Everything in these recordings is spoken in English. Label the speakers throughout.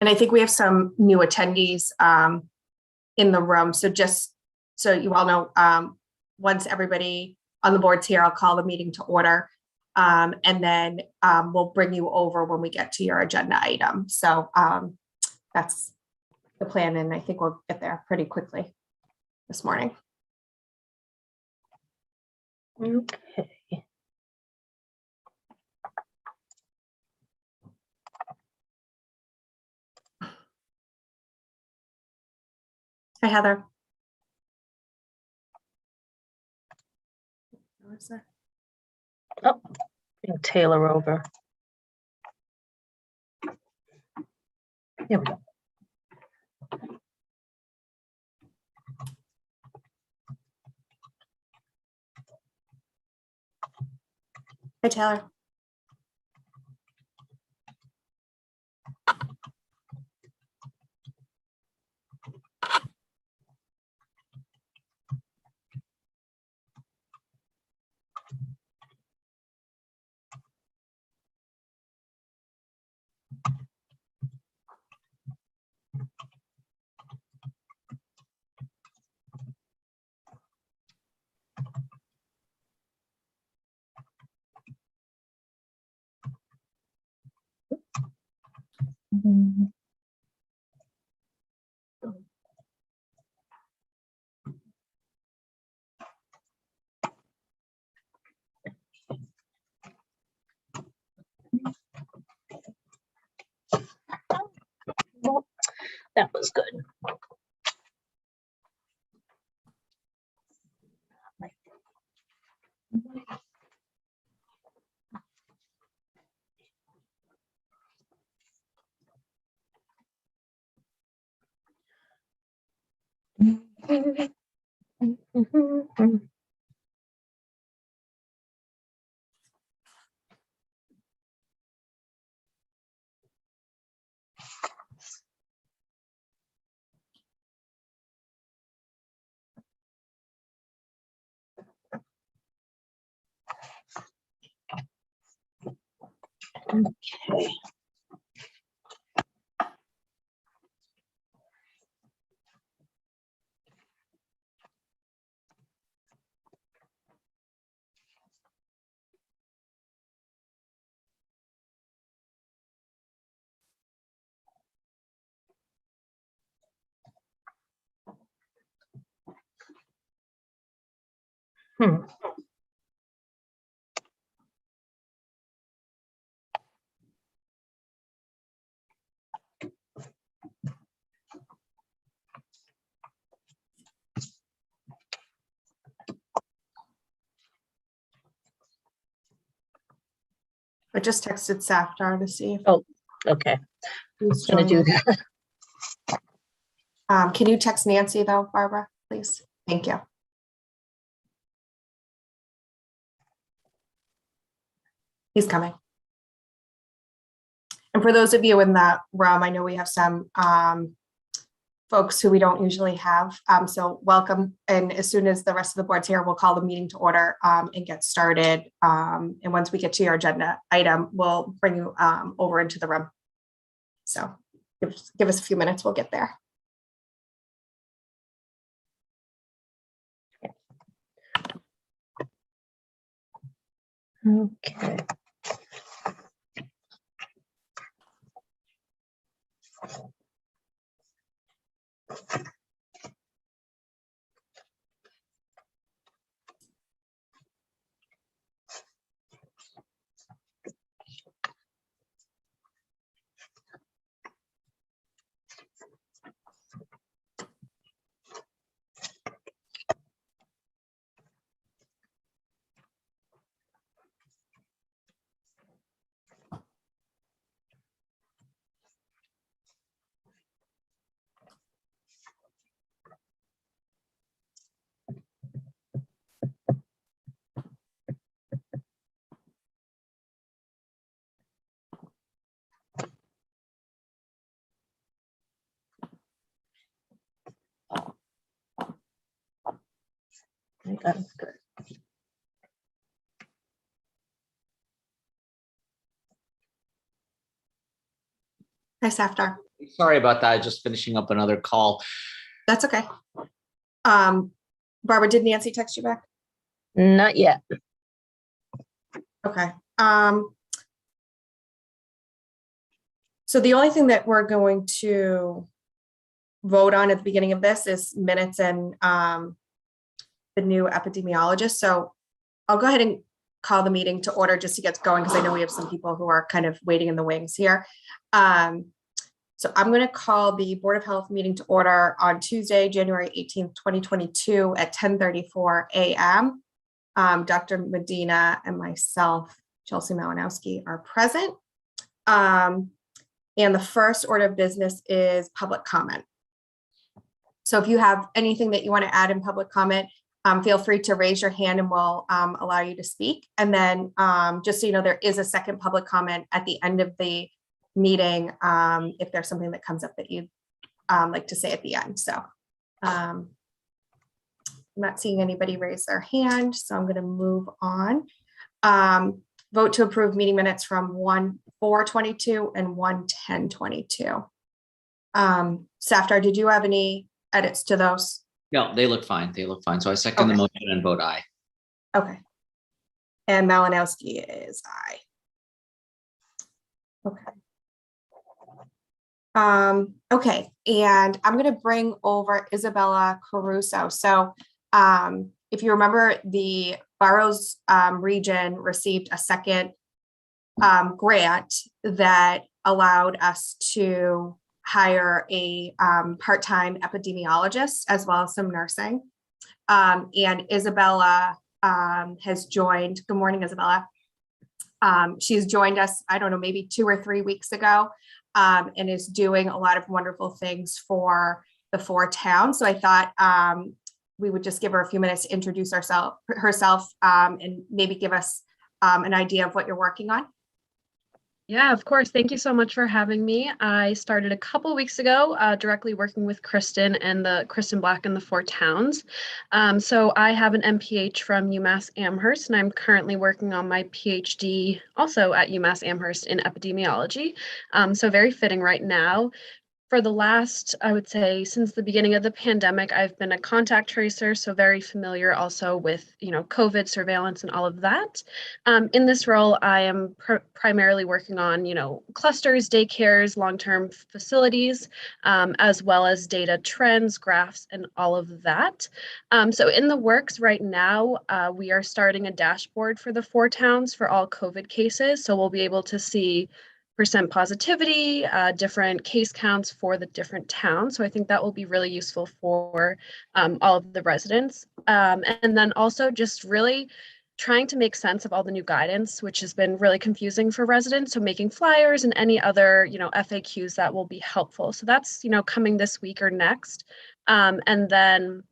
Speaker 1: And I think we have some new attendees in the room. So just so you all know, once everybody on the board's here, I'll call the meeting to order. And then we'll bring you over when we get to your agenda item. So that's the plan. And I think we'll get there pretty quickly this morning.
Speaker 2: Okay.
Speaker 1: Hi, Heather.
Speaker 2: Oh, bring Taylor over. Here we go.
Speaker 1: Hi, Taylor.
Speaker 2: Well, that was good. Okay. Hmm.
Speaker 1: I just texted Safdar to see if
Speaker 2: Oh, okay.
Speaker 1: he's
Speaker 2: I'm gonna do
Speaker 1: joining.
Speaker 2: that.
Speaker 1: Can you text Nancy though, Barbara, please? Thank you. He's coming. And for those of you in that room, I know we have some folks who we don't usually have. So welcome. And as soon as the rest of the board's here, we'll call the meeting to order and get started. And once we get to your agenda item, we'll bring you over into the room. So give us a few minutes, we'll get there.
Speaker 2: Okay. That's good.
Speaker 1: Hi, Safdar.
Speaker 3: Sorry about that. Just finishing up another call.
Speaker 1: That's okay. Barbara, did Nancy text you back?
Speaker 2: Not yet.
Speaker 1: Okay. So the only thing that we're going to vote on at the beginning of this is minutes and the new epidemiologist. So I'll go ahead and call the meeting to order just to get going, because I know we have some people who are kind of waiting in the wings here. So I'm going to call the Board of Health meeting to order on Tuesday, January 18th, 2022 at 10:34 a.m. Dr. Medina and myself, Chelsea Malinowski, are present. And the first order of business is public comment. So if you have anything that you want to add in public comment, feel free to raise your hand and we'll allow you to speak. And then just so you know, there is a second public comment at the end of the meeting if there's something that comes up that you'd like to say at the end. So I'm not seeing anybody raise their hand, so I'm going to move on. Vote to approve meeting minutes from 1/4/22 and 1/10/22. Safdar, did you have any edits to those?
Speaker 3: No, they look fine. They look fine. So I second the motion and vote aye.
Speaker 1: Okay. And Malinowski is aye. Okay. Okay, and I'm going to bring over Isabella Caruso. So if you remember, the Boroughs region received a second grant that allowed us to hire a part-time epidemiologist as well as some nursing. And Isabella has joined. Good morning, Isabella. She's joined us, I don't know, maybe 2 or 3 weeks ago, and is doing a lot of wonderful things for the 4 towns. So I thought we would just give her a few minutes to introduce herself and maybe give us an idea of what you're working on.
Speaker 4: Yeah, of course. Thank you so much for having me. I started a couple weeks ago directly working with Kristen and Kristen Black in the 4 towns. So I have an MPH from UMass Amherst, and I'm currently working on my PhD also at UMass Amherst in epidemiology. So very fitting right now. For the last, I would say, since the beginning of the pandemic, I've been a contact tracer, so very familiar also with, COVID surveillance and all of that. In this role, I am primarily working on, clusters, daycares, long-term facilities, as well as data trends, graphs, and all of that. So in the works right now, we are starting a dashboard for the 4 towns for all COVID cases. So we'll be able to see percent positivity, different case counts for the different towns. So I think that will be really useful for all of the residents. And then also just really trying to make sense of all the new guidance, which has been really confusing for residents. So making flyers and any other, FAQs that will be helpful. So that's, coming this week or next. And then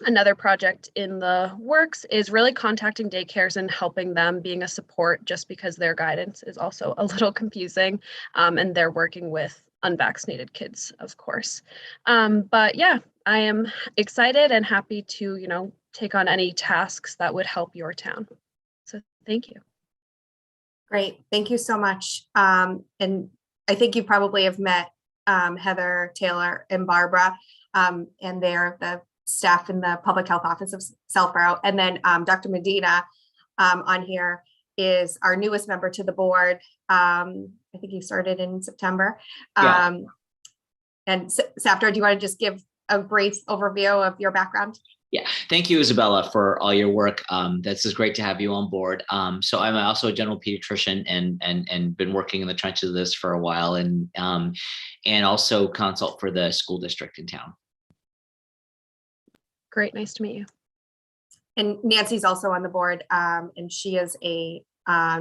Speaker 4: another project in the works is really contacting daycares and helping them, being a support, just because their guidance is also a little confusing, and they're working with unvaccinated kids, of course. But yeah, I am excited and happy to, take on any tasks that would help your town. So thank you.
Speaker 1: Great, thank you so much. And I think you probably have met Heather, Taylor, and Barbara, and they're the staff in the public health office of Southborough. And then Dr. Medina on here is our newest member to the board. I think he started in September.
Speaker 3: Yeah.
Speaker 1: And Safdar, do you want to just give a brief overview of your background?
Speaker 3: Yeah, thank you, Isabella, for all your work. This is great to have you on board. So I'm also a general pediatrician and been working in the trenches of this for a while, and also consult for the school district in town.
Speaker 4: Great, nice to meet you.
Speaker 1: And Nancy's also on the board, and she is a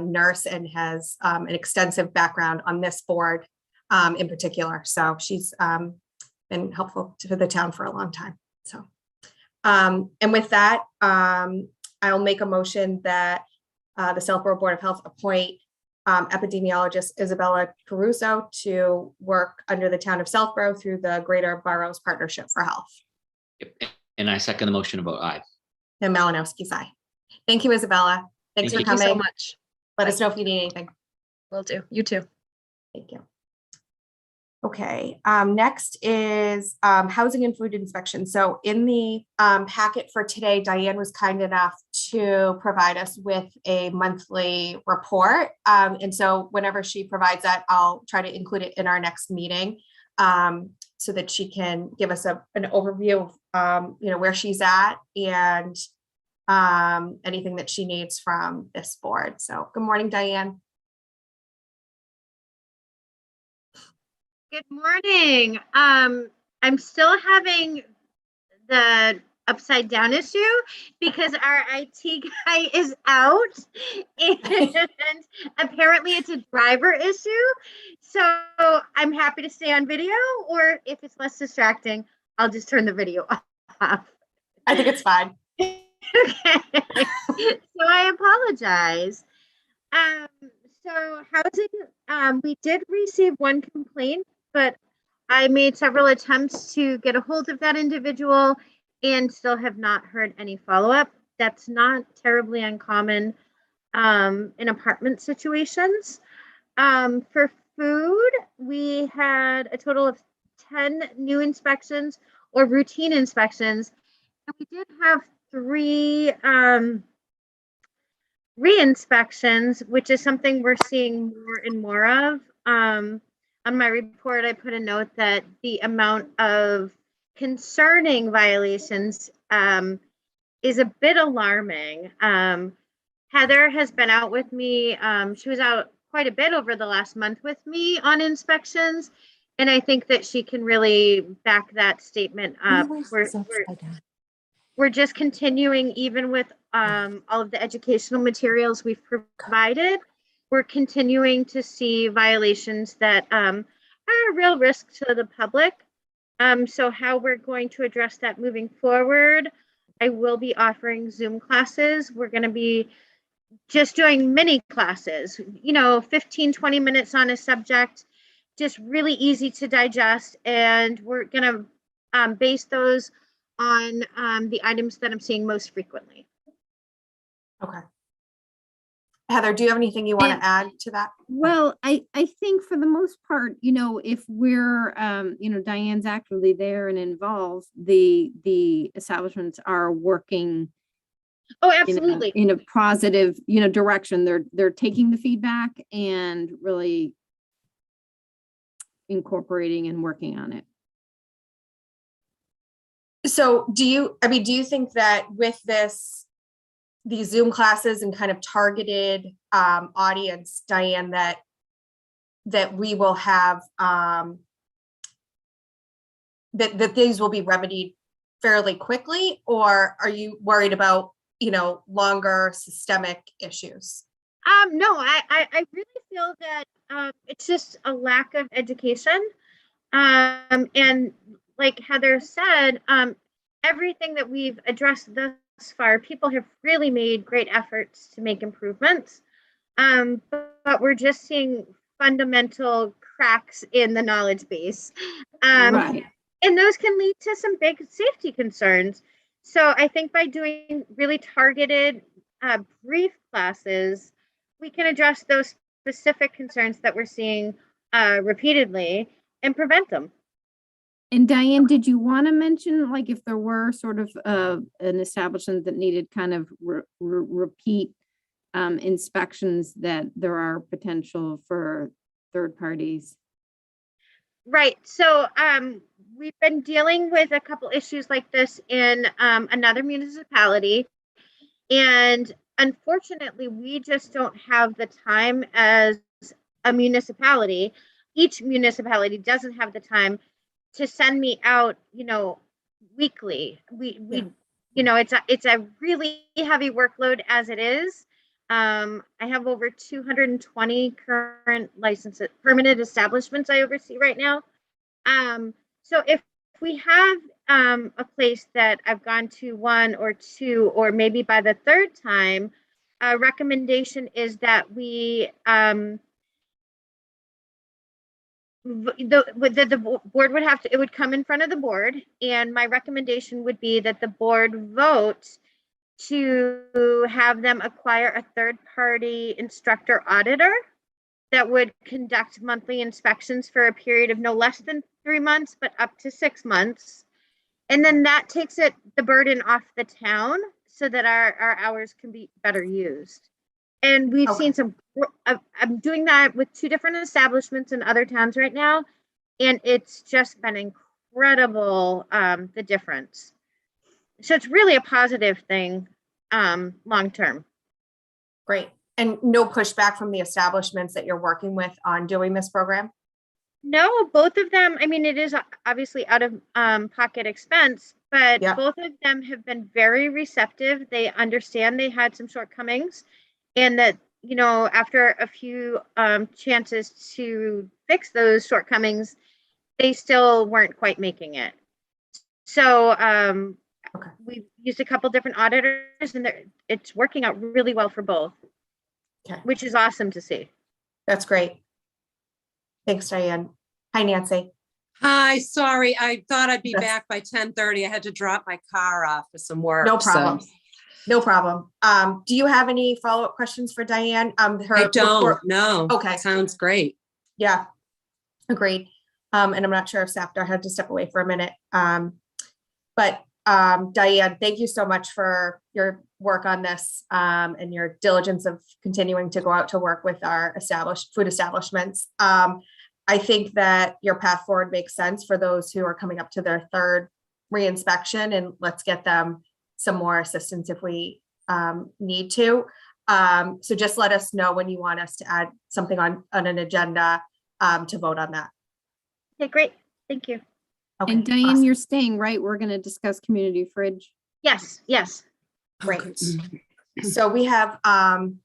Speaker 1: nurse and has an extensive background on this board in particular. So she's been helpful to the town for a long time. So, and with that, I'll make a motion that the Southborough Board of Health appoint epidemiologist Isabella Caruso to work under the town of Southborough through the Greater Boroughs Partnership for Health.
Speaker 3: Yep. And I second the motion to vote aye.
Speaker 1: And Malinowski's aye. Thank you, Isabella. Thanks for
Speaker 4: Thank you
Speaker 1: coming.
Speaker 4: so much.
Speaker 1: Let us know if you need anything.
Speaker 4: Will do. You too.
Speaker 1: Thank you. Okay, next is housing and food inspection. So in the packet for today, Diane was kind enough to provide us with a monthly report. And so whenever she provides that, I'll try to include it in our next meeting so that she can give us an overview of where she's at and anything that she needs from this board. So good morning, Diane.
Speaker 5: Good morning. I'm still having the upside down issue because our IT guy is out and apparently it's a driver issue. So I'm happy to stay on video, or if it's less distracting, I'll just turn the video off.
Speaker 1: I think it's fine.
Speaker 5: Okay. So I apologize. So housing, we did receive one complaint, but I made several attempts to get a hold of that individual and still have not heard any follow-up. That's not terribly uncommon in apartment situations. For food, we had a total of 10 new inspections or routine inspections. And we did have 3 re-inspections, which is something we're seeing more and more of. On my report, I put a note that the amount of concerning violations is a bit alarming. Heather has been out with me. She was out quite a bit over the last month with me on inspections, and I think that she can really back that statement up. We're just continuing, even with all of the educational materials we've provided, we're continuing to see violations that are a real risk to the public. So how we're going to address that moving forward, I will be offering Zoom classes. We're going to be just doing mini classes, 15, 20 minutes on a subject, just really easy to digest. And we're going to base those on the items that I'm seeing most frequently.
Speaker 1: Okay. Heather, do you have anything you want to add to that?
Speaker 6: Well, I think for the most part, if we're, Diane's actively there and involved, the establishments are working.
Speaker 5: Oh, absolutely.
Speaker 6: In a positive, direction. They're taking the feedback and really incorporating and working on it.
Speaker 1: So do you think that with these Zoom classes and kind of targeted audience, Diane, that we will have that these will be remedied fairly quickly, or are you worried about longer systemic issues?
Speaker 5: No, I really feel that it's just a lack of education. And like Heather said, everything that we've addressed thus far, people have really made great efforts to make improvements. But we're just seeing fundamental cracks in the knowledge base.
Speaker 6: Right.
Speaker 5: And those can lead to some big safety concerns. So I think by doing really targeted, brief classes, we can address those specific concerns that we're seeing repeatedly and prevent them.
Speaker 6: And Diane, did you want to mention, like, if there were sort of an establishment that needed kind of repeat inspections, that there are potential for third parties?
Speaker 5: Right. So we've been dealing with a couple issues like this in another municipality. And unfortunately, we just don't have the time as a municipality. Each municipality doesn't have the time to send me out, weekly. It's a really heavy workload as it is. I have over 220 current licenses, permanent establishments I oversee right now. So if we have a place that I've gone to 1 or 2, or maybe by the 3rd time, a recommendation is that we the board would have to, it would come in front of the board, and my recommendation would be that the board vote to have them acquire a third-party instructor auditor. that would conduct monthly inspections for a period of no less than 3 months, but up to 6 months. And then that takes the burden off the town so that our hours can be better used. And we've
Speaker 1: Okay.
Speaker 5: seen I'm doing that with 2 different establishments in other towns right now. And it's just been incredible, the difference. So it's really a positive thing, long-term.
Speaker 1: Great. And no pushback from the establishments that you're working with on doing this program?
Speaker 5: No, both of them, I mean, it is obviously out of pocket expense, but
Speaker 1: Yeah.
Speaker 5: both of them have been very receptive. They understand they had some shortcomings and that, after a few chances to fix those shortcomings, they still weren't quite making it. So
Speaker 1: Okay.
Speaker 5: we've used a couple different auditors and it's working out really well for both,
Speaker 1: Okay.
Speaker 5: which is awesome to see.
Speaker 1: That's great. Thanks, Diane. Hi, Nancy.
Speaker 7: Hi, sorry. I thought I'd be
Speaker 1: That's-
Speaker 7: back by 10:30. I had to drop my car off for some work.
Speaker 1: No
Speaker 7: so-
Speaker 1: problem. No problem. Do you have any follow-up questions for Diane? Her
Speaker 7: I don't,
Speaker 1: report-
Speaker 7: no.
Speaker 1: Okay.
Speaker 7: Sounds great.
Speaker 1: Yeah, agreed. And I'm not sure if Safdar had to step away for a minute. But Diane, thank you so much for your work on this and your diligence of continuing to go out to work with our food establishments. I think that your path forward makes sense for those who are coming up to their 3rd reinspection, and let's get them some more assistance if we need to. So just let us know when you want us to add something on an agenda to vote on that.
Speaker 5: Okay, great. Thank you.
Speaker 1: Okay,
Speaker 6: And Diane,
Speaker 1: awesome.
Speaker 6: you're staying, right? We're going to discuss community fridge.
Speaker 5: Yes, yes.
Speaker 1: Great.
Speaker 7: Okay.
Speaker 1: So we have, and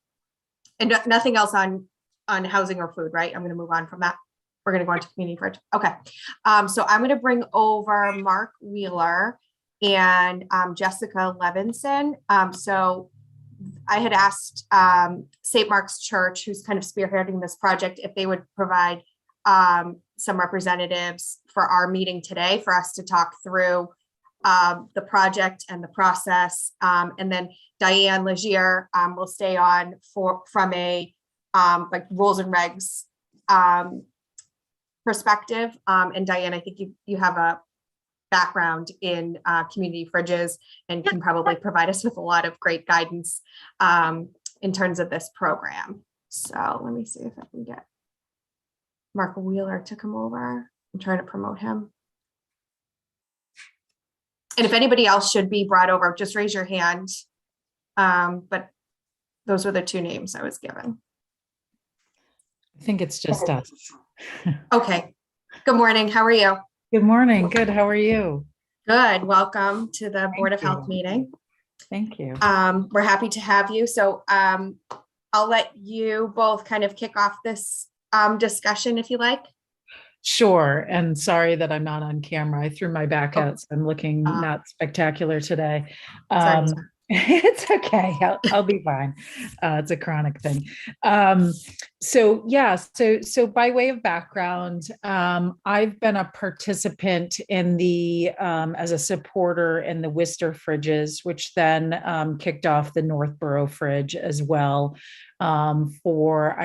Speaker 1: nothing else on housing or food, right? I'm going to move on from that. We're going to go on to community fridge. Okay. So I'm going to bring over Mark Wheeler and Jessica Levinson. So I had asked St. Mark's Church, who's kind of spearheading this project, if they would provide some representatives for our meeting today for us to talk through the project and the process. And then Diane Legier will stay on from a like rules and regs perspective. And Diane, I think you have a background in community fridges and can probably provide us with a lot of great guidance in terms of this program. So let me see if I can get Mark Wheeler to come over. I'm trying to promote him. And if anybody else should be brought over, just raise your hand. But those were the 2 names I was given.
Speaker 8: I think it's just us.
Speaker 1: Okay. Good morning. How are you?
Speaker 8: Good morning. Good. How are you?
Speaker 1: Good. Welcome to the Board of
Speaker 8: you.
Speaker 1: Health meeting.
Speaker 8: Thank you.
Speaker 1: We're happy to have you. So I'll let you both kind of kick off this discussion if you like.
Speaker 8: Sure. And sorry that I'm not on camera. I threw my back
Speaker 1: Oh.
Speaker 8: out, so I'm looking not spectacular today.
Speaker 1: Sorry.
Speaker 8: It's okay. I'll be fine. It's a chronic thing. So by way of background, I've been a participant in the as a supporter in the Worcester fridges, which then kicked off the Northborough fridge as well for,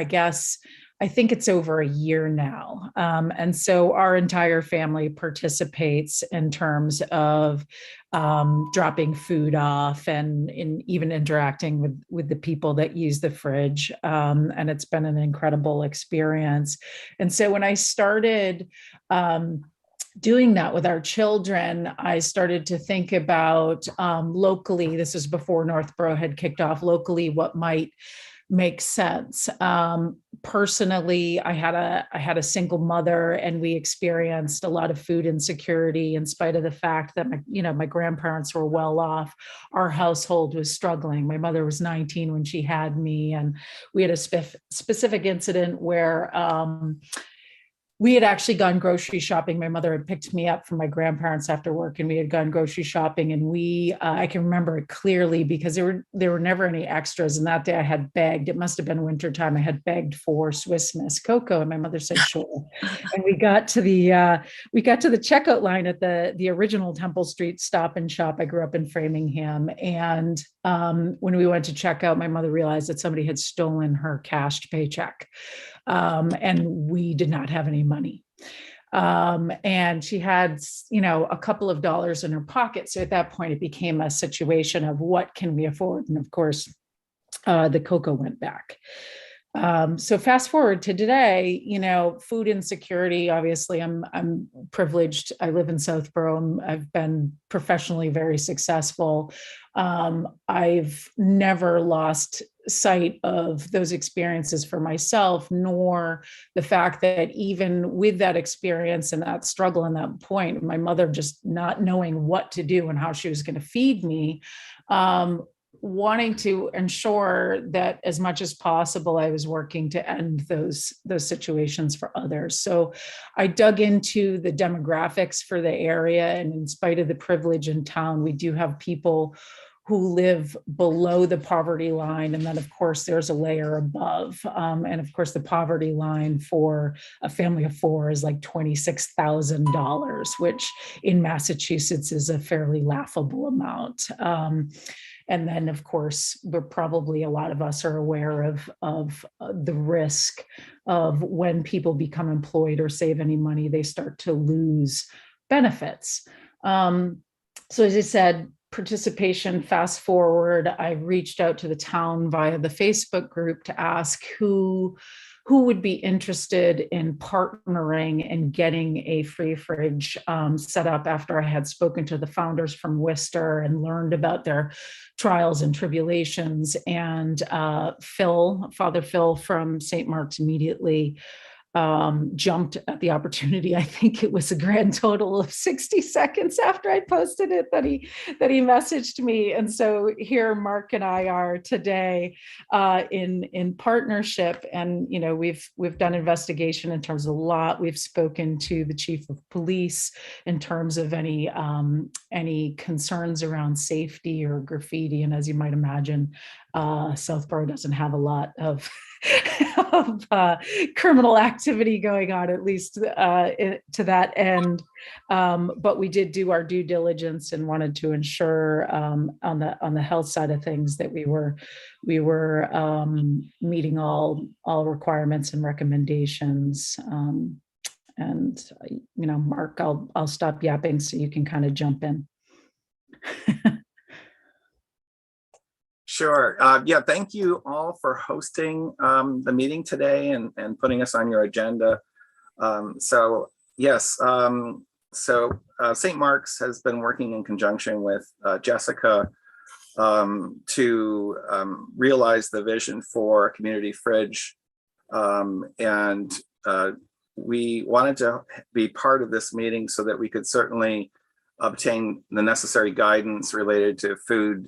Speaker 8: I think it's over a year now. And so our entire family participates in terms of dropping food off and even interacting with the people that use the fridge. And it's been an incredible experience. And so when I started doing that with our children, I started to think about locally, this is before Northborough had kicked off, locally, what might make sense. Personally, I had a single mother, and we experienced a lot of food insecurity in spite of the fact that my grandparents were well off. Our household was struggling. My mother was 19 when she had me, and we had a specific incident where we had actually gone grocery shopping. My mother had picked me up from my grandparents after work, and we had gone grocery shopping. And I can remember it clearly because there were never any extras. And that day I had begged, it must've been wintertime, I had begged for Swiss Miss cocoa. And my mother said, sure. And we got to the checkout line at the original Temple Street Stop and Shop. I grew up in Framingham. And when we went to check out, my mother realized that somebody had stolen her cashed paycheck. and we did not have any money. And she had, a couple of dollars in her pocket. So at that point, it became a situation of what can we afford? And of course, the cocoa went back. So fast forward to today, food insecurity, obviously I'm privileged. I live in Southborough. I've been professionally very successful. I've never lost sight of those experiences for myself, nor the fact that even with that experience and that struggle and that point, my mother just not knowing what to do and how she was going to feed me, wanting to ensure that as much as possible, I was working to end those situations for others. So I dug into the demographics for the area, and in spite of the privilege in town, we do have people who live below the poverty line. And then of course, there's a layer above. And of course, the poverty line for a family of four is like $26,000, which in Massachusetts is a fairly laughable amount. And then, of course, we're probably, a lot of us are aware of the risk of when people become employed or save any money, they start to lose benefits. So as I said, participation, fast forward, I reached out to the town via the Facebook group to ask who would be interested in partnering and getting a free fridge set up after I had spoken to the founders from Worcester and learned about their trials and tribulations. And Father Phil from St. Mark's immediately jumped at the opportunity. I think it was a grand total of 60 seconds after I posted it that he messaged me. And so here Mark and I are today in partnership. And we've done investigation in terms of the lot. We've spoken to the chief of police in terms of any concerns around safety or graffiti. And as you might imagine, Southborough doesn't have a lot of criminal activity going on, at least to that end. But we did do our due diligence and wanted to ensure on the health side of things that we were meeting all requirements and recommendations. And Mark, I'll stop yapping so you can kind of jump in.
Speaker 9: Sure. Yeah, thank you all for hosting the meeting today and putting us on your agenda. So yes, St. Mark's has been working in conjunction with Jessica to realize the vision for a community fridge. And we wanted to be part of this meeting so that we could certainly obtain the necessary guidance related to food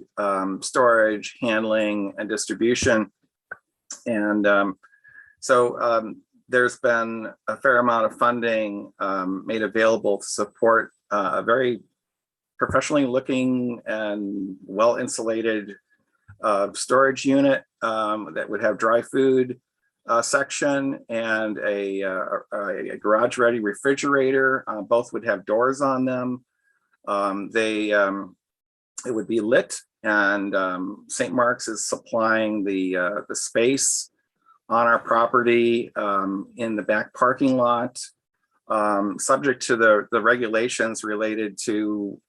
Speaker 9: storage, handling, and distribution. And so there's been a fair amount of funding made available to support a very professionally looking and well-insulated storage unit that would have dry food section and a garage-ready refrigerator. Both would have doors on them. It would be lit, and St. Mark's is supplying the space on our property in the back parking lot, subject to the regulations related to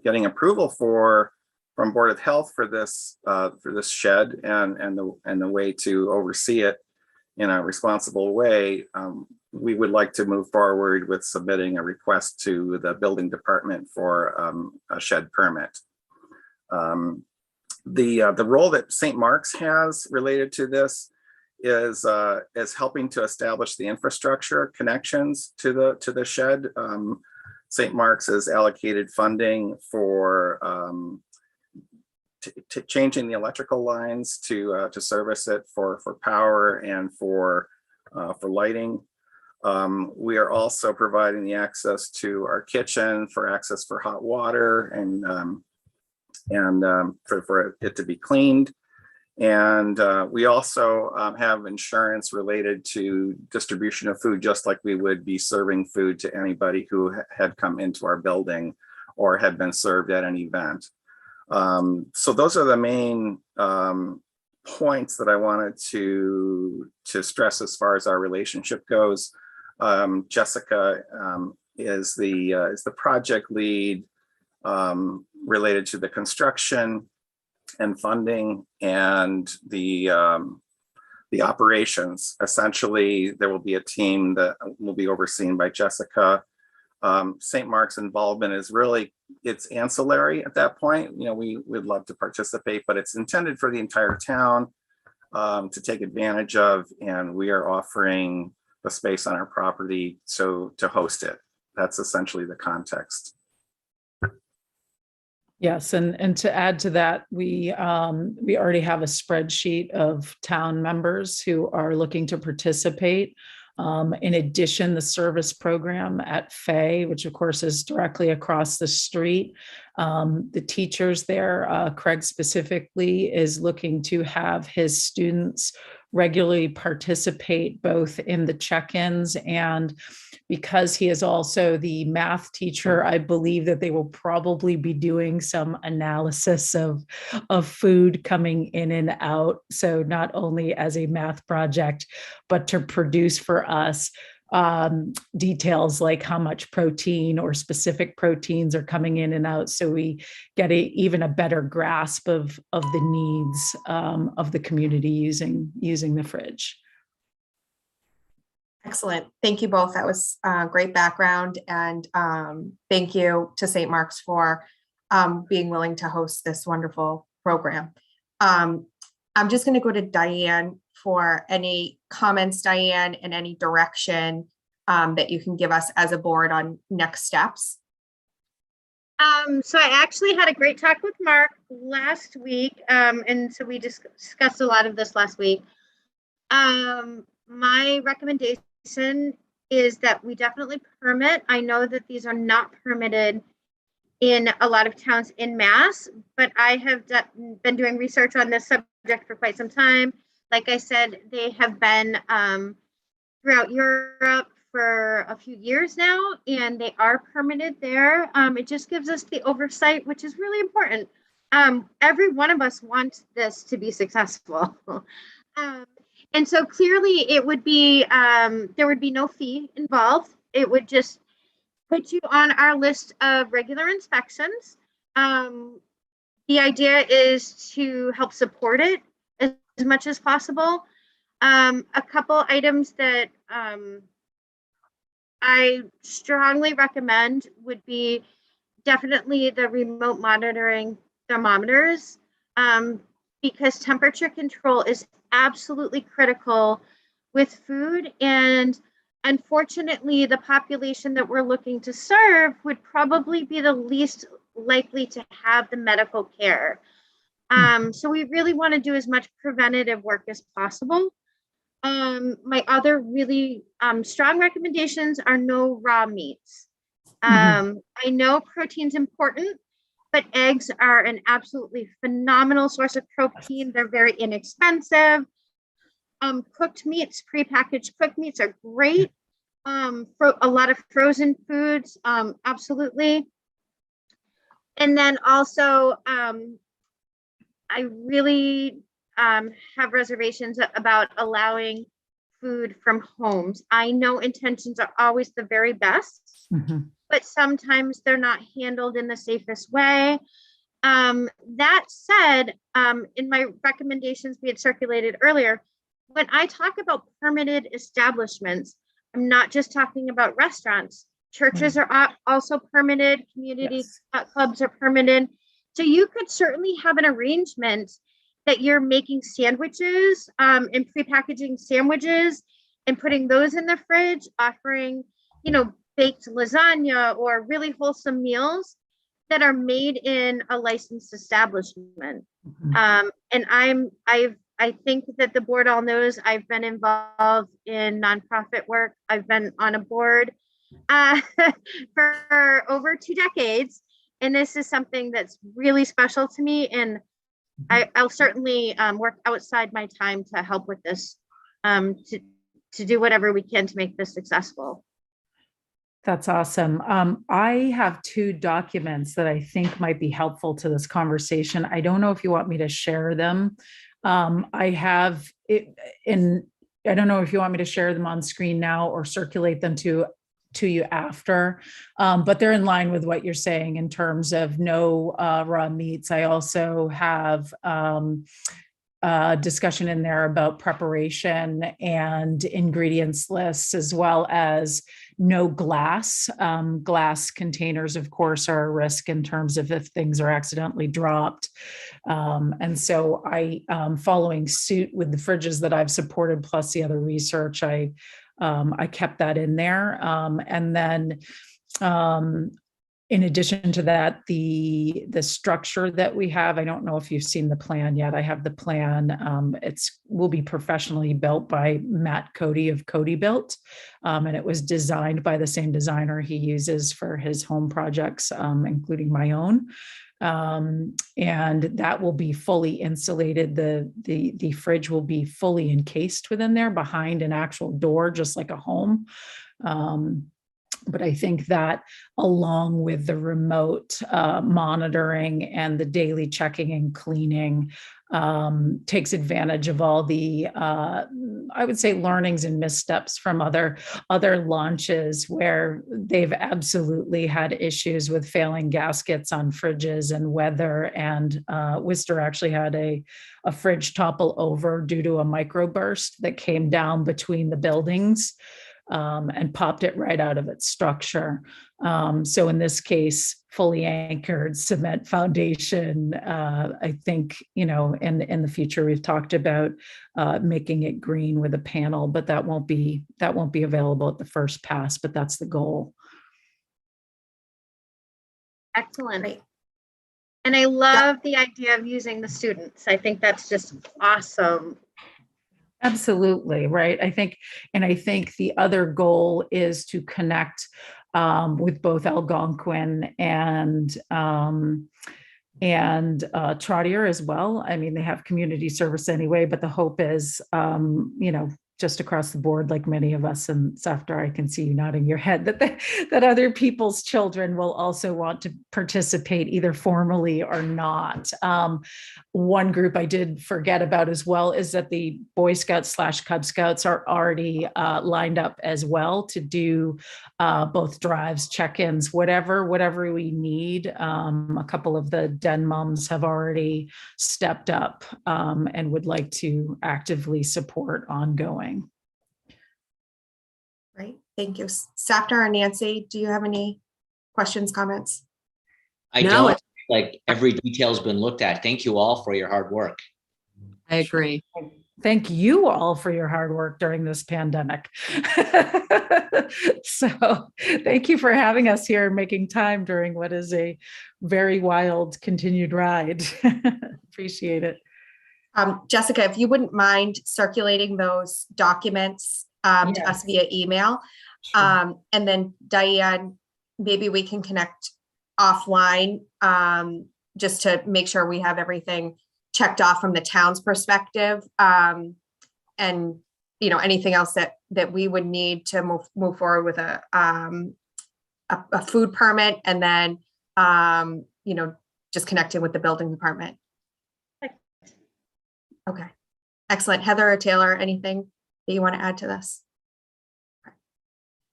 Speaker 9: getting approval from Board of Health for this shed and the way to oversee it in a responsible way. We would like to move forward with submitting a request to the building department for a shed permit. The role that St. Mark's has related to this is helping to establish the infrastructure connections to the shed. St. Mark's has allocated funding for changing the electrical lines to service it for power and for lighting. We are also providing the access to our kitchen for access for hot water and for it to be cleaned. And we also have insurance related to distribution of food, just like we would be serving food to anybody who had come into our building or had been served at an event. So those are the main points that I wanted to stress as far as our relationship goes. Jessica is the project lead related to the construction and funding and the operations. Essentially, there will be a team that will be overseen by Jessica. St. Mark's involvement is really, it's ancillary at that point. You know, we would love to participate, but it's intended for the entire town to take advantage of, and we are offering the space on our property so to host it. That's essentially the context.
Speaker 8: Yes, and to add to that, we already have a spreadsheet of town members who are looking to participate. In addition, the service program at Fay, which of course is directly across the street. The teachers there, Craig specifically, is looking to have his students regularly participate both in the check-ins, and because he is also the math teacher, I believe that they will probably be doing some analysis of food coming in and out. So not only as a math project, but to produce for us details like how much protein or specific proteins are coming in and out, so we get even a better grasp of the needs of the community using the fridge.
Speaker 1: Excellent. Thank you both. That was great background, and thank you to St. Mark's for being willing to host this wonderful program. I'm just going to go to Diane for any comments, Diane, and any direction that you can give us as a board on next steps.
Speaker 5: So I actually had a great talk with Mark last week, and so we discussed a lot of this last week. My recommendation is that we definitely permit. I know that these are not permitted in a lot of towns in Mass, but I have been doing research on this subject for quite some time. Like I said, they have been throughout Europe for a few years now, and they are permitted there. It just gives us the oversight, which is really important. Every one of us wants this to be successful. And so clearly it would be, there would be no fee involved. It would just put you on our list of regular inspections. The idea is to help support it as much as possible. A couple items that I strongly recommend would be definitely the remote monitoring thermometers, because temperature control is absolutely critical with food. And unfortunately, the population that we're looking to serve would probably be the least likely to have the medical care. So we really want to do as much preventative work as possible. My other really strong recommendations are no raw meats. I know protein's important, but eggs are an absolutely phenomenal source of protein. They're very inexpensive. Cooked meats, prepackaged cooked meats are great. For a lot of frozen foods, absolutely. And then also, I really have reservations about allowing food from homes. I know intentions are always the very best, but sometimes they're not handled in the safest way. That said, in my recommendations we had circulated earlier, when I talk about permitted establishments, I'm not just talking about restaurants. Churches are also permitted, community clubs are permitted. So you could certainly have an arrangement that you're making sandwiches and prepackaging sandwiches and putting those in the fridge, offering, baked lasagna or really wholesome meals that are made in a licensed establishment. And I think that the board all knows I've been involved in nonprofit work. I've been on a board for over 2 decades. And this is something that's really special to me. And I'll certainly work outside my time to help with this, to do whatever we can to make this successful.
Speaker 8: That's awesome. I have 2 documents that I think might be helpful to this conversation. I don't know if you want me to share them I have it in, I don't know if you want me to share them on screen now or circulate them to you after, but they're in line with what you're saying in terms of no raw meats. I also have discussion in there about preparation and ingredients lists, as well as no glass. Glass containers, of course, are a risk in terms of if things are accidentally dropped. And so I, following suit with the fridges that I've supported, plus the other research, I kept that in there. And then in addition to that, the structure that we have, I don't know if you've seen the plan yet. I have the plan. It's will be professionally built by Matt Cody of Cody Built. And it was designed by the same designer he uses for his home projects, including my own. And that will be fully insulated. The fridge will be fully encased within there behind an actual door, just like a home. But I think that along with the remote monitoring and the daily checking and cleaning takes advantage of all the, I would say, learnings and missteps from other launches where they've absolutely had issues with failing gaskets on fridges and weather. And Worcester actually had a fridge topple over due to a microburst that came down between the buildings. And popped it right out of its structure. So in this case, fully anchored cement foundation. I think, in the future, we've talked about making it green with a panel, but that won't be available at the first pass, but that's the goal.
Speaker 5: Excellent.
Speaker 1: Great.
Speaker 5: And I love the idea of using the students. I think that's just awesome.
Speaker 8: Absolutely, right. I think the other goal is to connect with both Algonquin and Trotter as well. I mean, they have community service anyway, but the hope is, just across the board, like many of us, and Safdar, I can see you nodding your head, that other people's children will also want to participate either formally or not. One group I did forget about as well is that the Boy Scouts / Cub Scouts are already lined up as well to do both drives, check-ins, whatever we need. A couple of the den moms have already stepped up and would like to actively support ongoing.
Speaker 1: Great, thank you. Safdar or Nancy, do you have any questions, comments?
Speaker 3: I
Speaker 7: No,
Speaker 3: don't, like every detail's been looked at. Thank you all for your hard work.
Speaker 7: I agree.
Speaker 8: Thank you all for your hard work during this pandemic. So thank you for having us here and making time during what is a very wild continued ride. Appreciate it.
Speaker 1: Jessica, if you wouldn't mind circulating those documents to us via email. And then Diane, maybe we can connect offline just to make sure we have everything checked off from the town's perspective. And, anything else that we would need to move forward with a food permit, and then, just connecting with the building department. Okay, excellent. Heather or Taylor, anything that you want to add to this?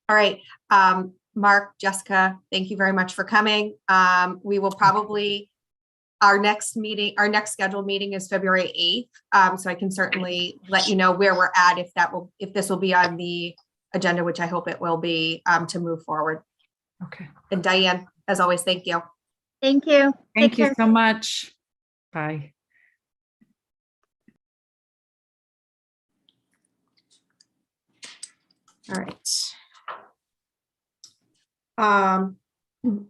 Speaker 1: All right, Mark, Jessica, thank you very much for coming. We will probably, our next scheduled meeting is February 8th. So I can certainly let you know where we're at, if this will be on the agenda, which I hope it will be, to move forward.
Speaker 8: Okay.
Speaker 1: And Diane, as always, thank you.
Speaker 5: Thank you.
Speaker 8: Thank
Speaker 5: Take
Speaker 8: you
Speaker 5: care.
Speaker 8: so much. Bye.
Speaker 1: All right.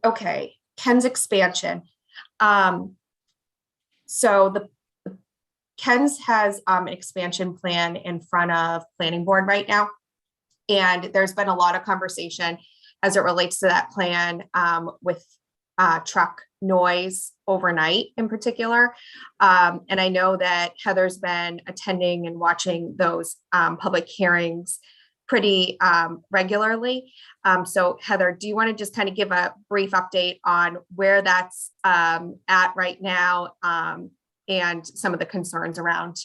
Speaker 1: Okay, Ken's expansion. So the Ken's has an expansion plan in front of planning board right now. And there's been a lot of conversation as it relates to that plan with truck noise overnight in particular. And I know that Heather's been attending and watching those public hearings pretty regularly. So Heather, do you want to just kind of give a brief update on where that's at right now and some of the concerns around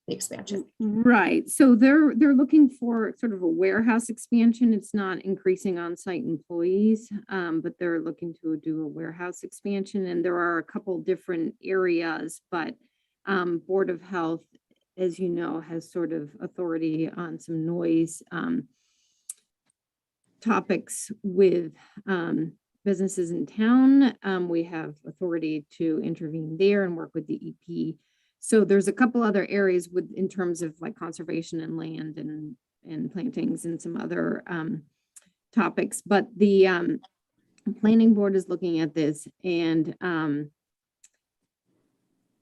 Speaker 1: the expansion.
Speaker 6: Right, so they're looking for sort of a warehouse expansion. It's not increasing on-site employees, but they're looking to do a warehouse expansion, and there are a couple different areas, but Board of Health, as you know, has sort of authority on some noise topics with businesses in town. We have authority to intervene there and work with the EP. So there's a couple other areas with in terms of like conservation and land and plantings and some other topics. But the planning board is looking at this, and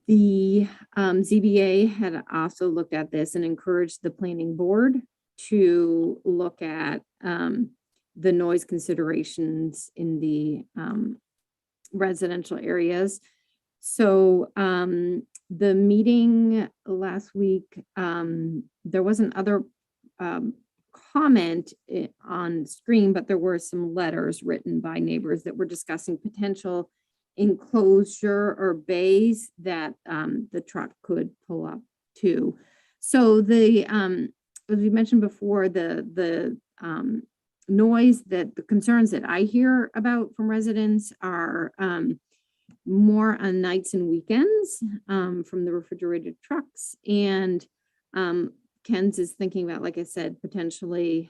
Speaker 6: the ZBA had also looked at this and encouraged the planning board to look at the noise considerations in the residential areas. So the meeting last week, there wasn't other comment on screen, but there were some letters written by neighbors that were discussing potential enclosure or bays that the truck could pull up to. So the as we mentioned before, the noise, that the concerns that I hear about from residents are more on nights and weekends from the refrigerated trucks. And Ken's is thinking about, like I said, potentially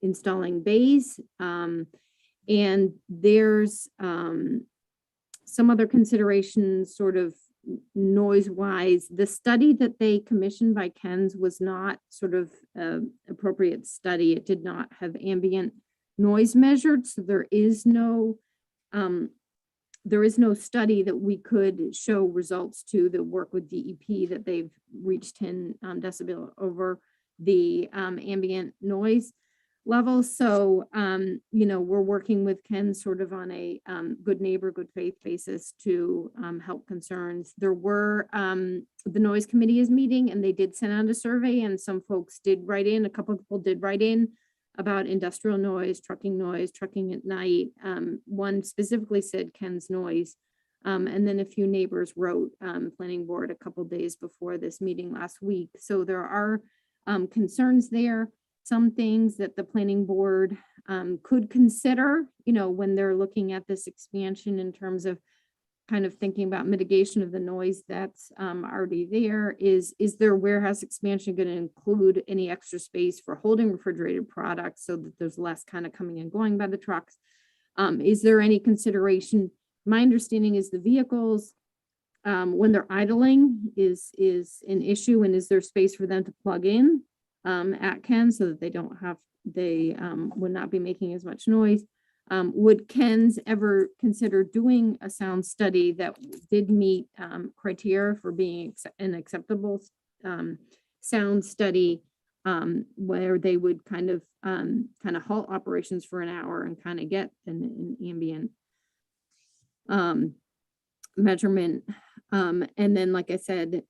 Speaker 6: installing bays. And there's some other considerations sort of noise wise. The study that they commissioned by Ken's was not sort of appropriate study. It did not have ambient noise measured. So there is no study that we could show results to that work with DEP that they've reached 10 decibel over the ambient noise level. So, you know, we're working with Ken sort of on a good neighbor, good faith basis to help concerns. There were, the noise committee is meeting, and they did send out a survey, and some folks did write in, a couple of people did write in about industrial noise, trucking at night. One specifically said Ken's noise. And then a few neighbors wrote planning board a couple days before this meeting last week. So there are concerns there. Some things that the planning board could consider, you know, when they're looking at this expansion in terms of kind of thinking about mitigation of the noise that's already there. Is their warehouse expansion going to include any extra space for holding refrigerated products so that there's less kind of coming and going by the trucks? Is there any consideration? My understanding is the vehicles, when they're idling is an issue, and is there space for them to plug in at Ken so that they would not be making as much noise? Would Ken's ever consider doing a sound study that did meet criteria for being an acceptable sound study, where they would kind of halt operations for an hour and kind of get an ambient measurement? And then, like I said,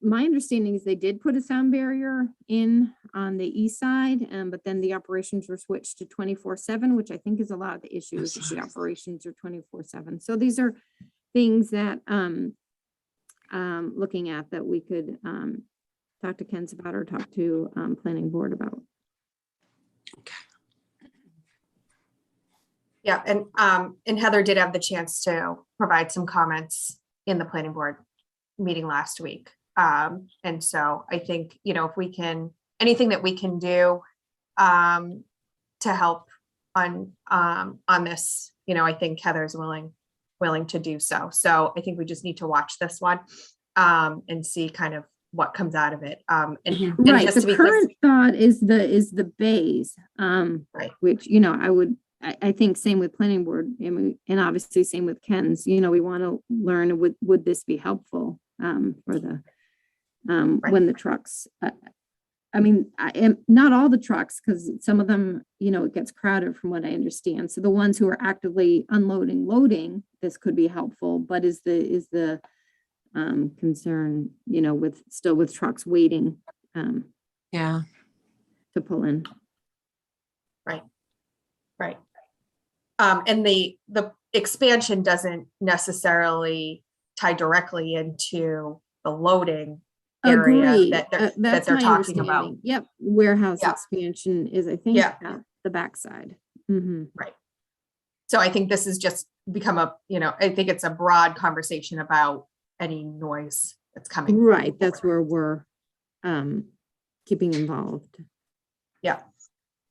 Speaker 6: my understanding is they did put a sound barrier in on the east side, but then the operations were switched to 24/7, which I think is a lot of the issues. The operations are 24/7. So these are things that looking at that we could talk to Ken's about or talk to planning board about.
Speaker 1: Yeah, and Heather did have the chance to provide some comments in the planning board meeting last week. And so I think, you know, if we can, anything that we can do to help on this, you know, I think Heather's willing to do so. So I think we just need to watch this one and see kind of what comes out of it. And
Speaker 6: Right.
Speaker 1: just to
Speaker 6: The
Speaker 1: be
Speaker 6: current thought is the bays,
Speaker 1: right.
Speaker 6: which, you know, I think same with planning board, and obviously same with Ken's. You know, we want to learn, would this be helpful for the when the trucks, I mean, not all the trucks, because some of them, you know, it gets crowded from what I understand. So the ones who are actively unloading, loading, this could be helpful, but is the concern, you know, with trucks waiting
Speaker 7: Yeah.
Speaker 6: to pull in.
Speaker 1: Right. And the expansion doesn't necessarily tie directly into the loading area
Speaker 6: Agree.
Speaker 1: that they're, that
Speaker 6: That's
Speaker 1: they're
Speaker 6: my
Speaker 1: talking about.
Speaker 6: understanding. Yep, warehouse
Speaker 1: Yeah.
Speaker 6: expansion is, I think,
Speaker 1: Yeah.
Speaker 6: at the backside. Mhm.
Speaker 1: So I think this has just become a, I think it's a broad conversation about any noise that's coming. from
Speaker 6: Right,
Speaker 1: the
Speaker 6: that's
Speaker 1: board.
Speaker 6: where we're keeping involved.
Speaker 1: Yeah.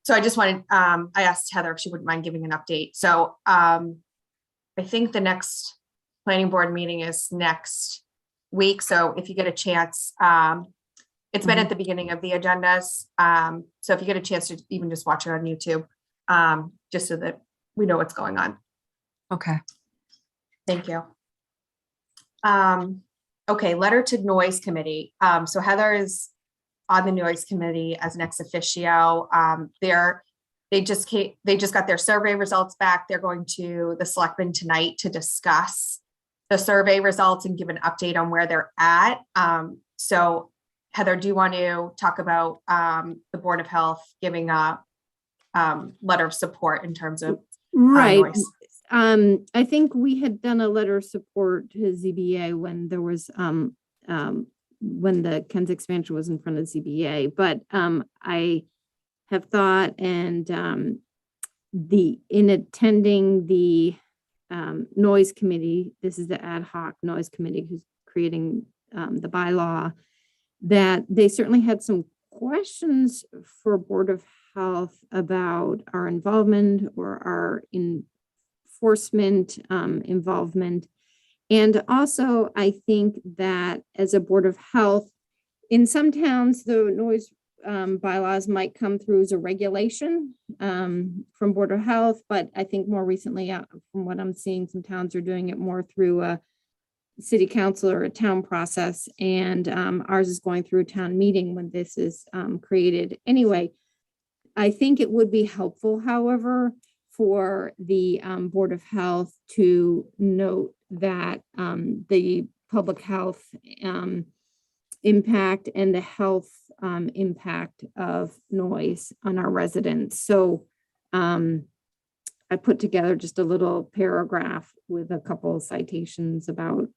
Speaker 1: So I just wanted, I asked Heather if she wouldn't mind giving an update. So I think the next planning board meeting is next week. So if you get a chance, it's been at the beginning of the agendas. So if you get a chance to even just watch it on YouTube, just so that we know what's going on.
Speaker 7: Okay.
Speaker 1: Thank you. Okay, letter to noise committee. So Heather is on the noise committee as an ex officio. They just got their survey results back. They're going to the selectmen tonight to discuss the survey results and give an update on where they're at. So Heather, do you want to talk about the Board of Health giving a letter of support in terms of
Speaker 6: Right.
Speaker 1: noise?
Speaker 6: I think we had done a letter of support to ZBA when there was when the Ken's expansion was in front of ZBA, but I have thought and in attending the noise committee, this is the ad hoc noise committee who's creating the bylaw, that they certainly had some questions for Board of Health about our involvement or our enforcement involvement. And also, I think that as a Board of Health, in some towns, the noise bylaws might come through as a regulation from Board of Health, but I think more recently, from what I'm seeing, some towns are doing it more through a city council or a town process, and ours is going through a town meeting when this is created. Anyway, I think it would be helpful, however, for the Board of Health to note that the public health impact and the health impact of noise on our residents. So I put together just a little paragraph with a couple of citations about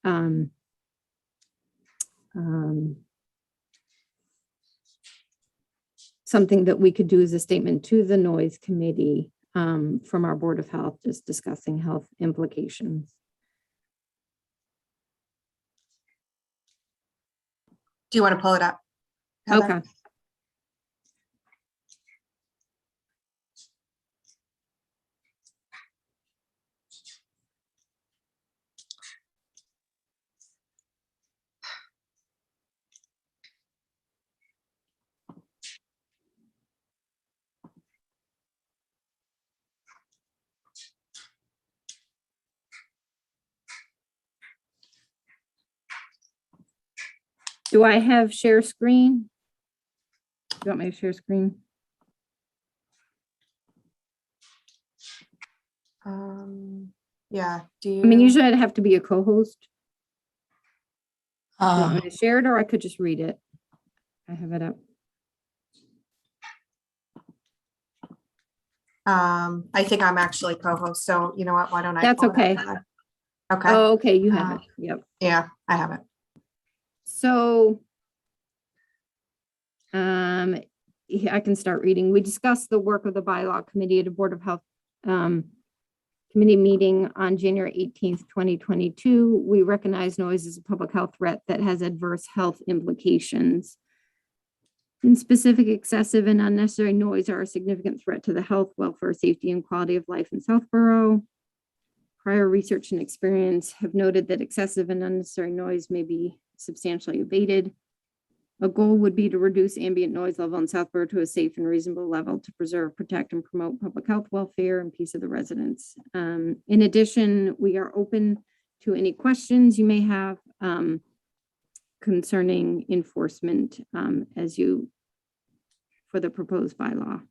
Speaker 6: something that we could do as a statement to the noise committee from our Board of Health, just discussing health implications.
Speaker 1: Do you want to pull it up, Heather?
Speaker 6: Okay. Do I have share screen? Do you want me to share screen?
Speaker 1: Yeah, do you?
Speaker 6: I mean, usually I'd have to be a co-host. Do you want
Speaker 7: Uh,
Speaker 6: me to share it, or I could just read it? I have it up.
Speaker 1: I think I'm actually co-host, so you know what, why don't I?
Speaker 6: That's
Speaker 1: pull it up,
Speaker 6: okay.
Speaker 1: Heather? Okay,
Speaker 6: Oh, okay, you have it. Yep.
Speaker 1: yeah, I have it.
Speaker 6: So yeah, I can start reading. We discussed the work of the bylaw committee at a Board of Health committee meeting on January 18th, 2022. We recognize noise as a public health threat that has adverse health implications. In specific, excessive and unnecessary noise are a significant threat to the health, welfare, safety, and quality of life in Southborough. Prior research and experience have noted that excessive and unnecessary noise may be substantially abated. A goal would be to reduce ambient noise level in Southborough to a safe and reasonable level to preserve, protect, and promote public health, welfare, and peace of the residents. In addition, we are open to any questions you may have concerning enforcement for the proposed bylaw.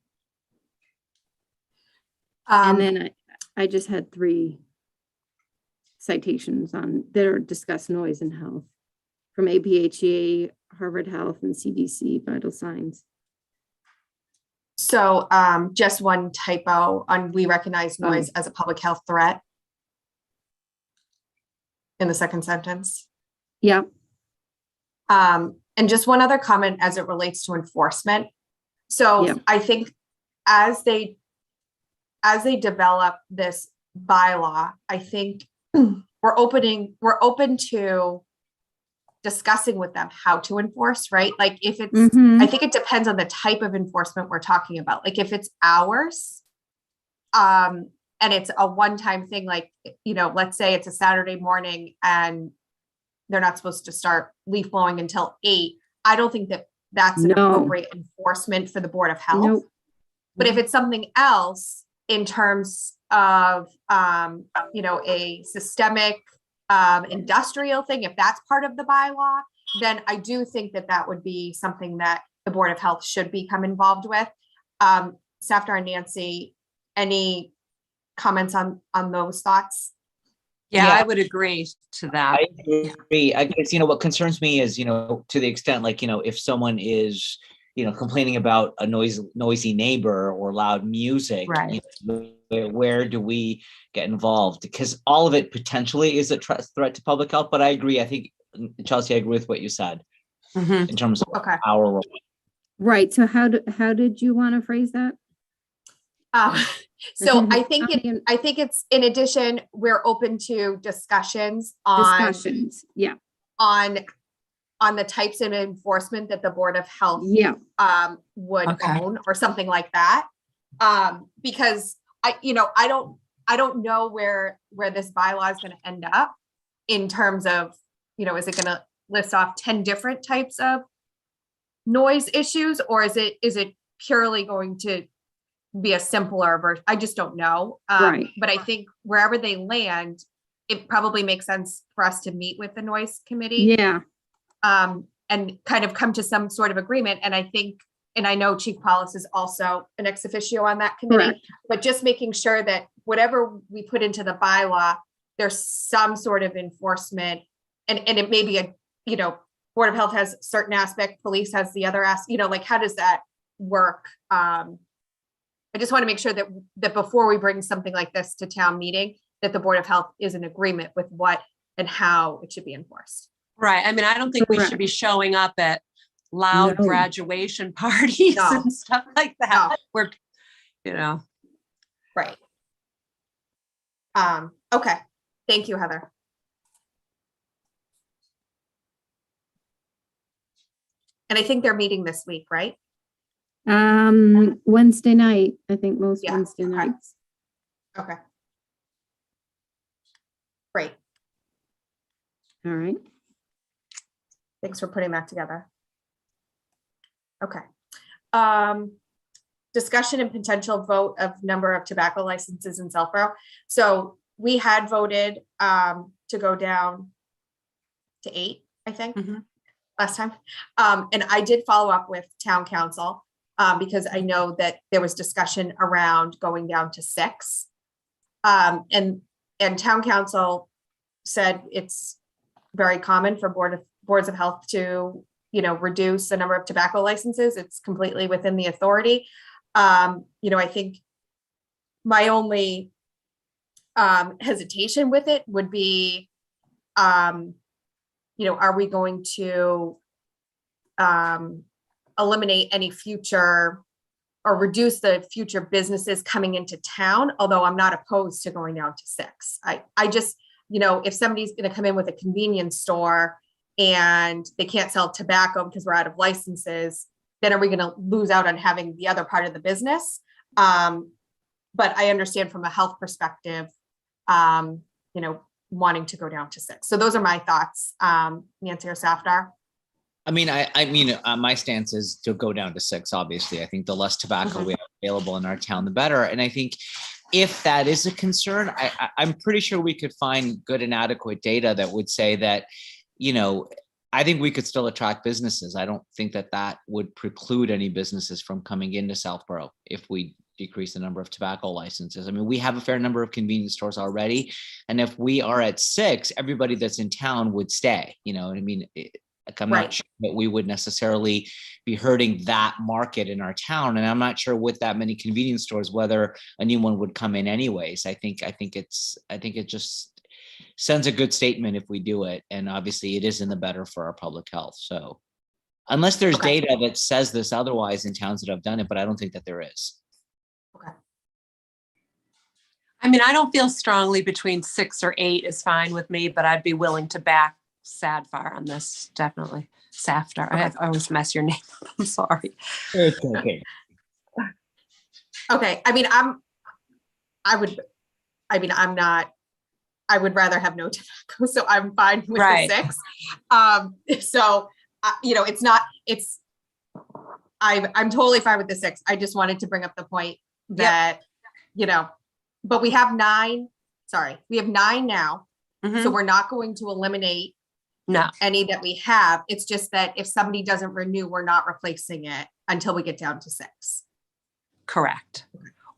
Speaker 6: And then I just had 3 citations on that discuss noise and health from APHEA, Harvard Health, and CDC vital signs.
Speaker 1: So just one typo on we recognize noise as a public health threat. in the second sentence.
Speaker 6: Yeah,
Speaker 1: And just one other comment as it relates to enforcement. So
Speaker 6: Yeah.
Speaker 1: I think as they develop this bylaw, I think we're open to discussing with them how to enforce, right? Like if it's,
Speaker 6: Mhm.
Speaker 1: I think it depends on the type of enforcement we're talking about. Like if it's hours, and it's a one-time thing, like, let's say it's a Saturday morning and they're not supposed to start leaf blowing until 8. I don't think that that's an
Speaker 6: No.
Speaker 1: appropriate enforcement for the Board of Health.
Speaker 6: Nope.
Speaker 1: But if it's something else in terms of, a systemic industrial thing, if that's part of the bylaw, then I do think that that would be something that the Board of Health should become involved with. Safdar and Nancy, any comments on those thoughts?
Speaker 7: Yeah,
Speaker 3: Yeah.
Speaker 7: I would agree to that.
Speaker 3: I agree. I guess, what concerns me is, to the extent, like, if someone is, complaining about a noisy neighbor or loud music,
Speaker 7: Right.
Speaker 3: Where do we get involved? Because all of it potentially is a threat to public health. But I agree. I think, Chelsea, I agree with what you said
Speaker 7: Mhm.
Speaker 3: in terms of
Speaker 1: Okay.
Speaker 3: our role.
Speaker 6: Right. So how did you want to phrase that?
Speaker 1: So I think it's, in addition, we're open to discussions on
Speaker 6: Discussions. Yeah.
Speaker 1: the types of enforcement that the Board of Health
Speaker 6: Yeah.
Speaker 1: would
Speaker 7: Okay.
Speaker 1: own or something like that. Because I don't know where this bylaw is going to end up in terms of, is it going to list off 10 different types of noise issues, or is it purely going to be a simpler version? I just don't know.
Speaker 6: Right.
Speaker 1: But I think wherever they land, it probably makes sense for us to meet with the noise committee.
Speaker 6: Yeah.
Speaker 1: And kind of come to some sort of agreement. And I think, and I know Chief Paulus is also an ex officio on that committee,
Speaker 6: Correct.
Speaker 1: but just making sure that whatever we put into the bylaw, there's some sort of enforcement, and it may be Board of Health has certain aspect, police has the other aspect, like how does that work? I just want to make sure that before we bring something like this to town meeting, that the Board of Health is in agreement with what and how it should be enforced.
Speaker 7: Right. I mean, I don't think we should
Speaker 6: Correct.
Speaker 7: be showing up at loud
Speaker 6: No.
Speaker 7: graduation parties
Speaker 1: No.
Speaker 7: and stuff like that.
Speaker 1: No.
Speaker 7: Where,
Speaker 1: Right. Okay. Thank you, Heather. And I think they're meeting this week, right?
Speaker 6: Wednesday night, I think most
Speaker 1: Yeah,
Speaker 6: Wednesday
Speaker 1: okay.
Speaker 6: nights.
Speaker 1: Okay. Great.
Speaker 6: All right.
Speaker 1: Thanks for putting that together. Okay. Discussion and potential vote of number of tobacco licenses in Southborough. So we had voted to go down to 8, I think,
Speaker 7: Mhm.
Speaker 1: last time. And I did follow up with town council because I know that there was discussion around going down to 6. And town council said it's very common for boards of health to, reduce the number of tobacco licenses. It's completely within the authority. I think my only hesitation with it would be, are we going to eliminate any future or reduce the future businesses coming into town? Although I'm not opposed to going down to 6. I just, if somebody's going to come in with a convenience store and they can't sell tobacco because we're out of licenses, then are we going to lose out on having the other part of the business? But I understand from a health perspective, wanting to go down to 6. So those are my thoughts. Nancy or Safdar?
Speaker 3: I mean, my stance is to go down to 6. Obviously, I think the less tobacco we have available in our town, the better. And I think if that is a concern, I'm pretty sure we could find good and adequate data that would say that, I think we could still attract businesses. I don't think that would preclude any businesses from coming into Southborough if we decrease the number of tobacco licenses. I mean, we have a fair number of convenience stores already. And if we are at 6, everybody that's in town would stay, what I mean? I'm
Speaker 1: Right.
Speaker 3: not sure that we would necessarily be hurting that market in our town. And I'm not sure with that many convenience stores, whether a new one would come in anyways. I think it just, sends a good statement if we do it. And obviously it is in the better for our public health. So unless there's
Speaker 1: Okay.
Speaker 3: data that says this otherwise in towns that have done it, but I don't think that there is.
Speaker 1: Okay.
Speaker 7: I mean, I don't feel strongly between 6 or 8 is fine with me, but I'd be willing to back Sadfar on this, definitely. Saftar. I always mess your name up. I'm sorry.
Speaker 3: It's okay.
Speaker 1: Okay, I mean, I would rather have no tobacco, so I'm fine with
Speaker 7: Right.
Speaker 1: the 6. I'm totally fine with the 6. I just wanted to bring up the point that, but we have 9 now. So
Speaker 7: Mhm.
Speaker 1: we're not going to eliminate
Speaker 7: No,
Speaker 1: any that we have. It's just that if somebody doesn't renew, we're not replacing it until we get down to 6.
Speaker 7: correct.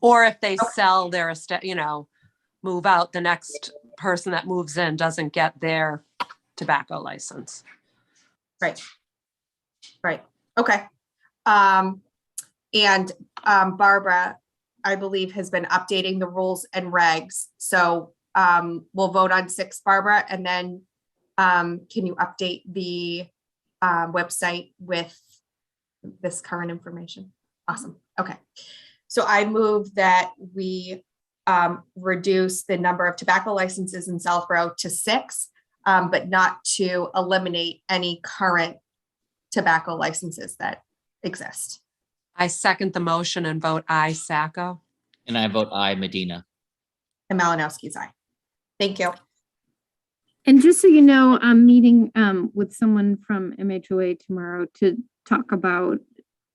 Speaker 7: Or if they sell their estate, move out, the next person that moves in doesn't get their tobacco license.
Speaker 1: Right. Okay. And Barbara, I believe, has been updating the rules and regs. So we'll vote on 6, Barbara, and then can you update the website with this current information? Awesome. Okay. So I move that we reduce the number of tobacco licenses in Southborough to 6, but not to eliminate any current tobacco licenses that exist.
Speaker 7: I second the motion and vote aye, Sacco.
Speaker 3: And I vote aye, Medina.
Speaker 1: And Malinowski's aye. Thank you.
Speaker 6: And just so you know, I'm meeting with someone from MHOA tomorrow to talk about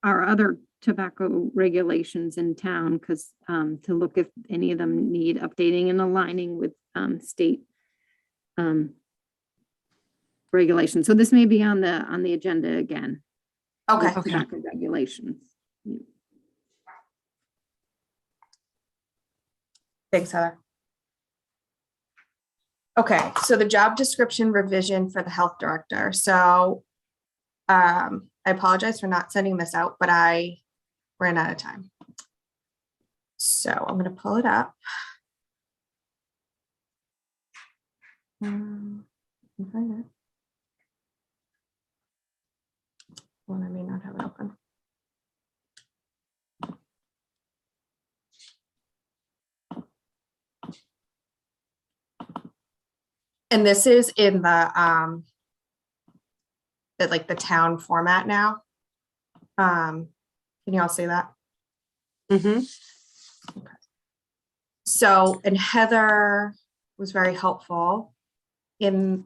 Speaker 6: our other tobacco regulations in town, because to look if any of them need updating and aligning with state regulations. So this may be on the agenda again.
Speaker 1: Okay.
Speaker 6: with Tobacco regulations.
Speaker 1: Thanks, Heather. Okay, so the job description revision for the health director. So I apologize for not sending this out, but I ran out of time. So I'm going to pull it up. I can find it. Well, I may not have it open. And this is in the like the town format now. Can you all see that?
Speaker 7: Mm-hmm.
Speaker 1: So, and Heather was very helpful in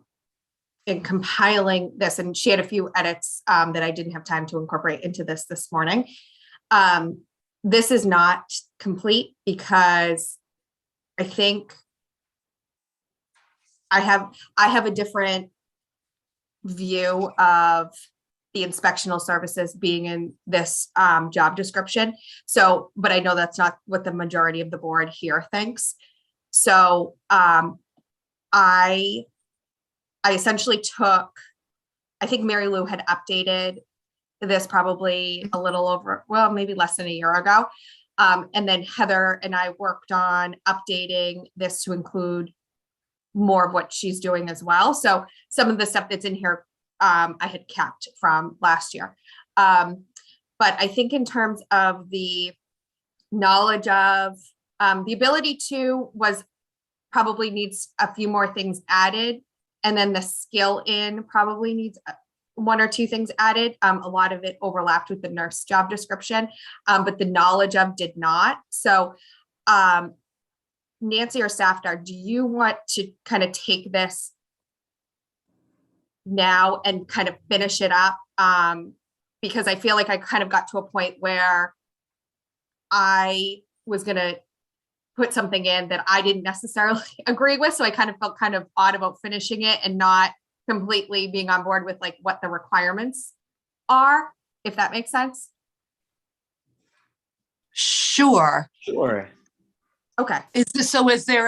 Speaker 1: compiling this, and she had a few edits that I didn't have time to incorporate into this morning. This is not complete because I think I have a different view of the inspectional services being in this job description. So, but I know that's not what the majority of the board here thinks. So I essentially took, I think Mary Lou had updated this probably a little over, well, maybe less than a year ago. And then Heather and I worked on updating this to include more of what she's doing as well. So some of the stuff that's in here, I had kept from last year. But I think in terms of the knowledge of, the ability to was probably needs a few more things added. And then the skill in probably needs 1 or 2 things added. A lot of it overlapped with the nurse job description, but the knowledge of did not. So Nancy or Safdar, do you want to kind of take this now and kind of finish it up? Because I feel like I kind of got to a point where I was going to put something in that I didn't necessarily agree with. So I kind of felt kind of odd about finishing it and not completely being on board with like what the requirements are, if that makes sense.
Speaker 7: Sure.
Speaker 3: Sure.
Speaker 1: Okay.
Speaker 7: Is there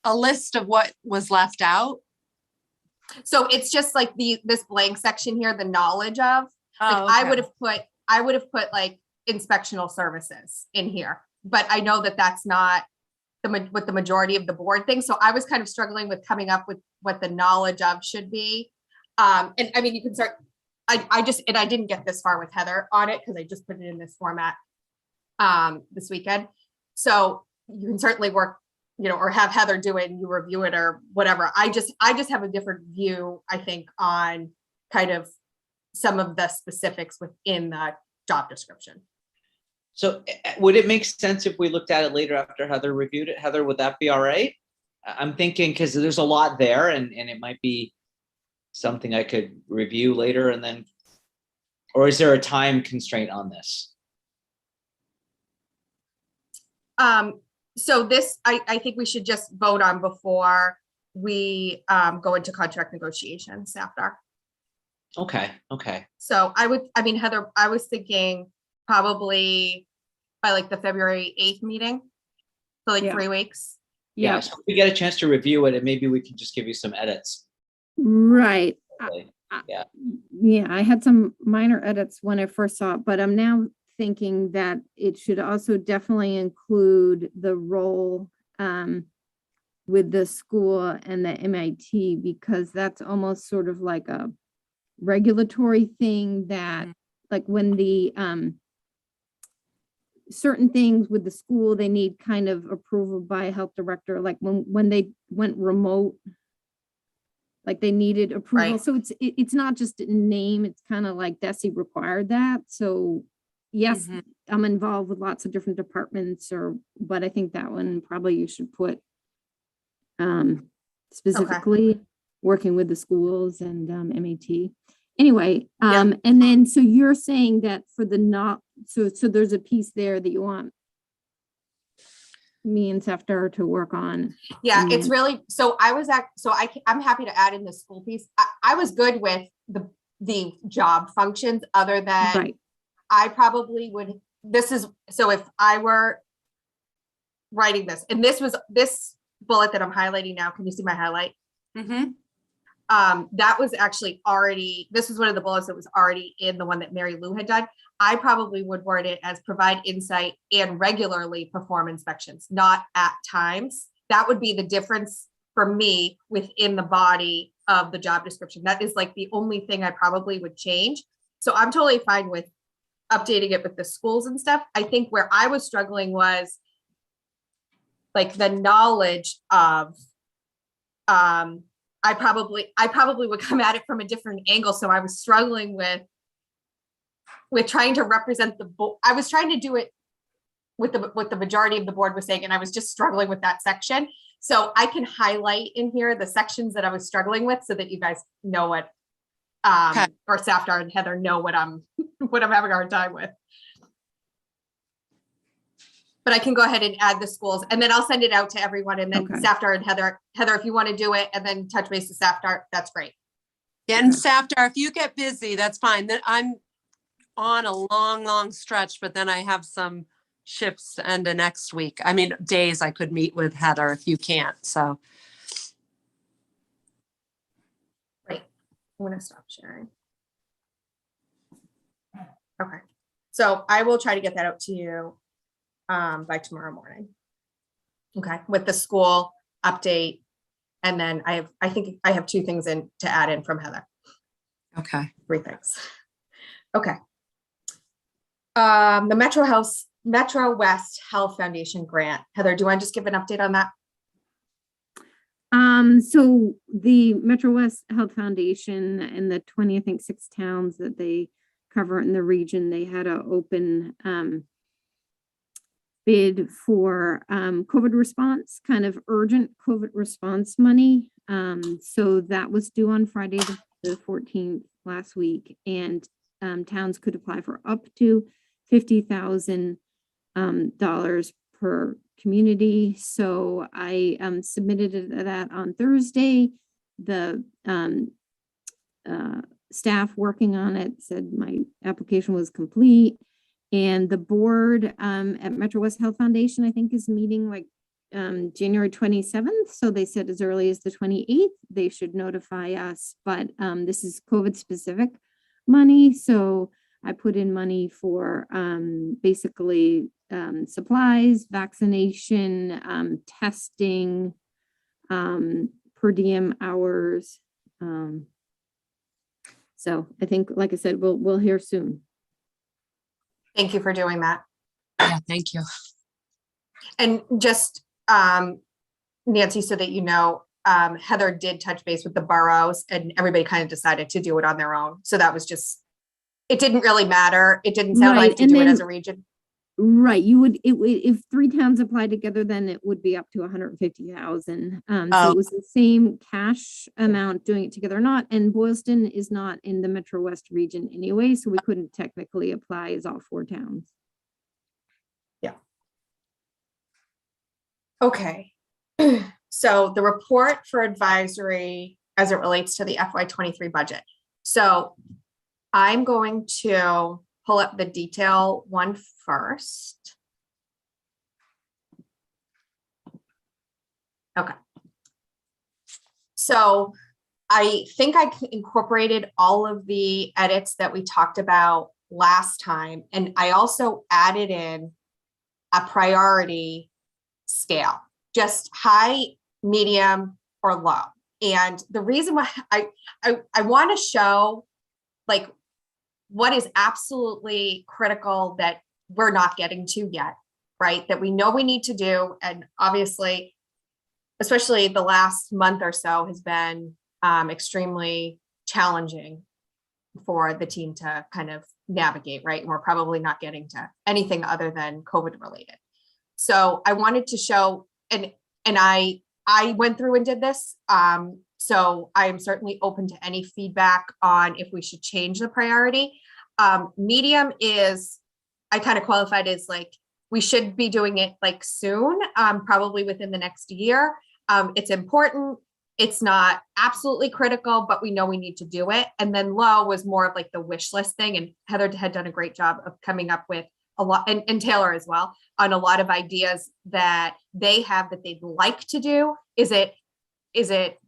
Speaker 7: a list of what was left out?
Speaker 1: So it's just like this blank section here, the knowledge of, like,
Speaker 7: Oh,
Speaker 1: I
Speaker 7: okay.
Speaker 1: would have put like inspectional services in here, but I know that that's not what the majority of the board thinks. So I was kind of struggling with coming up with what the knowledge of should be. And I mean, you can start, I didn't get this far with Heather on it because I just put it in this format this weekend. So you can certainly work, you know, or have Heather do it and you review it or whatever. I just have a different view, I think, on kind of some of the specifics within the job description.
Speaker 3: So would it make sense if we looked at it later after Heather reviewed it? Heather, would that be all right? I'm thinking because there's a lot there and it might be something I could review later and then, or is there a time constraint on this?
Speaker 1: So this, I think we should just vote on before we go into contract negotiations after.
Speaker 3: Okay.
Speaker 1: So Heather, I was thinking probably by like the February 8th meeting. So like 3 weeks.
Speaker 3: Yeah. So if we get a chance to review it and maybe we can just give you some edits.
Speaker 6: Right.
Speaker 3: Yeah.
Speaker 6: Yeah, I had some minor edits when I first saw it, but I'm now thinking that it should also definitely include the role with the school and the MIT, because that's almost sort of like a regulatory thing that like when the certain things with the school, they need kind of approval by a health director, like when they went remote, like they needed approval.
Speaker 1: Right.
Speaker 6: So it's not just a name, it's kind of like DESE required that. So yes, I'm involved with lots of different departments but I think that one probably you should put specifically working with the schools and MAT. Anyway, and then so you're saying that for the so there's a piece there that you want me and Seftar to work on.
Speaker 1: Yeah, it's really, so I'm happy to add in the school piece. I was good with the job functions other than I probably would, so if I were writing this, and this bullet that I'm highlighting now, can you see my highlight? That was actually this was one of the bullets that was already in the one that Mary Lou had done. I probably would word it as provide insight and regularly perform inspections, not at times. That would be the difference for me within the body of the job description. That is like the only thing I probably would change. So I'm totally fine with updating it with the schools and stuff. I think where I was struggling was like the knowledge of, I probably would come at it from a different angle. So I was struggling with trying to represent the board. I was trying to do it with what the majority of the board was saying, and I was just struggling with that section. So I can highlight in here the sections that I was struggling with so that you guys know what, or Safdar and Heather know what I'm having a hard time with. But I can go ahead and add the schools and then I'll send it out to everyone, and then Safdar and Heather, if you want to do it and then touch base with Safdar, that's great.
Speaker 7: Yeah, and Safdar, if you get busy, that's fine. Then I'm on a long stretch, but then I have some shifts to end of next week. I mean, days I could meet with Heather if you can't, so.
Speaker 1: Great. I'm going to stop sharing. Okay. So I will try to get that out to you by tomorrow morning. Okay, with the school update, and then I think I have 2 things to add in from Heather.
Speaker 7: Okay.
Speaker 1: 3 things. Okay. The Metro West Health Foundation grant. Heather, do you want to just give an update on that?
Speaker 6: So the Metro West Health Foundation and the 20, I think 6 towns that they cover in the region, they had an open bid for COVID response, kind of urgent COVID response money. So that was due on Friday the 14th last week, and towns could apply for up to $50,000 per community. So I submitted that on Thursday. The staff working on it said my application was complete. And the board at Metro West Health Foundation, I think, is meeting like January 27th. So they said as early as the 28th, they should notify us. But this is COVID specific money. So I put in money for basically supplies, vaccination, testing, per diem hours. So I think, like I said, we'll hear soon.
Speaker 1: Thank you for doing that.
Speaker 7: Yeah, thank you.
Speaker 1: And just, Nancy, so that you know, Heather did touch base with the boroughs and everybody kind of decided to do it on their own. So that was just, it didn't really matter. It didn't sound
Speaker 6: Right,
Speaker 1: like to
Speaker 6: and
Speaker 1: do it as
Speaker 6: then-
Speaker 1: a region.
Speaker 6: Right, you would, if 3 towns applied together, then it would be up to 150,000. So
Speaker 7: Oh.
Speaker 6: it was the same cash amount doing it together or not, and Boylston is not in the Metro West region anyway, so we couldn't technically apply as all 4 towns.
Speaker 1: Okay. So the report for advisory as it relates to the FY23 budget. So I'm going to pull up the detail one first. Okay. So I think I incorporated all of the edits that we talked about last time, and I also added in a priority scale, just high, medium, or low. And the reason why I want to show like what is absolutely critical that we're not getting to yet, right? That we know we need to do. And obviously, especially the last month or so has been extremely challenging for the team to kind of navigate, right? And we're probably not getting to anything other than COVID related. So I wanted to show, and I went through and did this. So I am certainly open to any feedback on if we should change the priority. Medium is, I kind of qualified as like, we should be doing it like soon, probably within the next year. It's important. It's not absolutely critical, but we know we need to do it. And then low was more of like the wish list thing. And Heather had done a great job of coming up with a lot, and Taylor as well, on a lot of ideas that they have that they'd like to do. Is it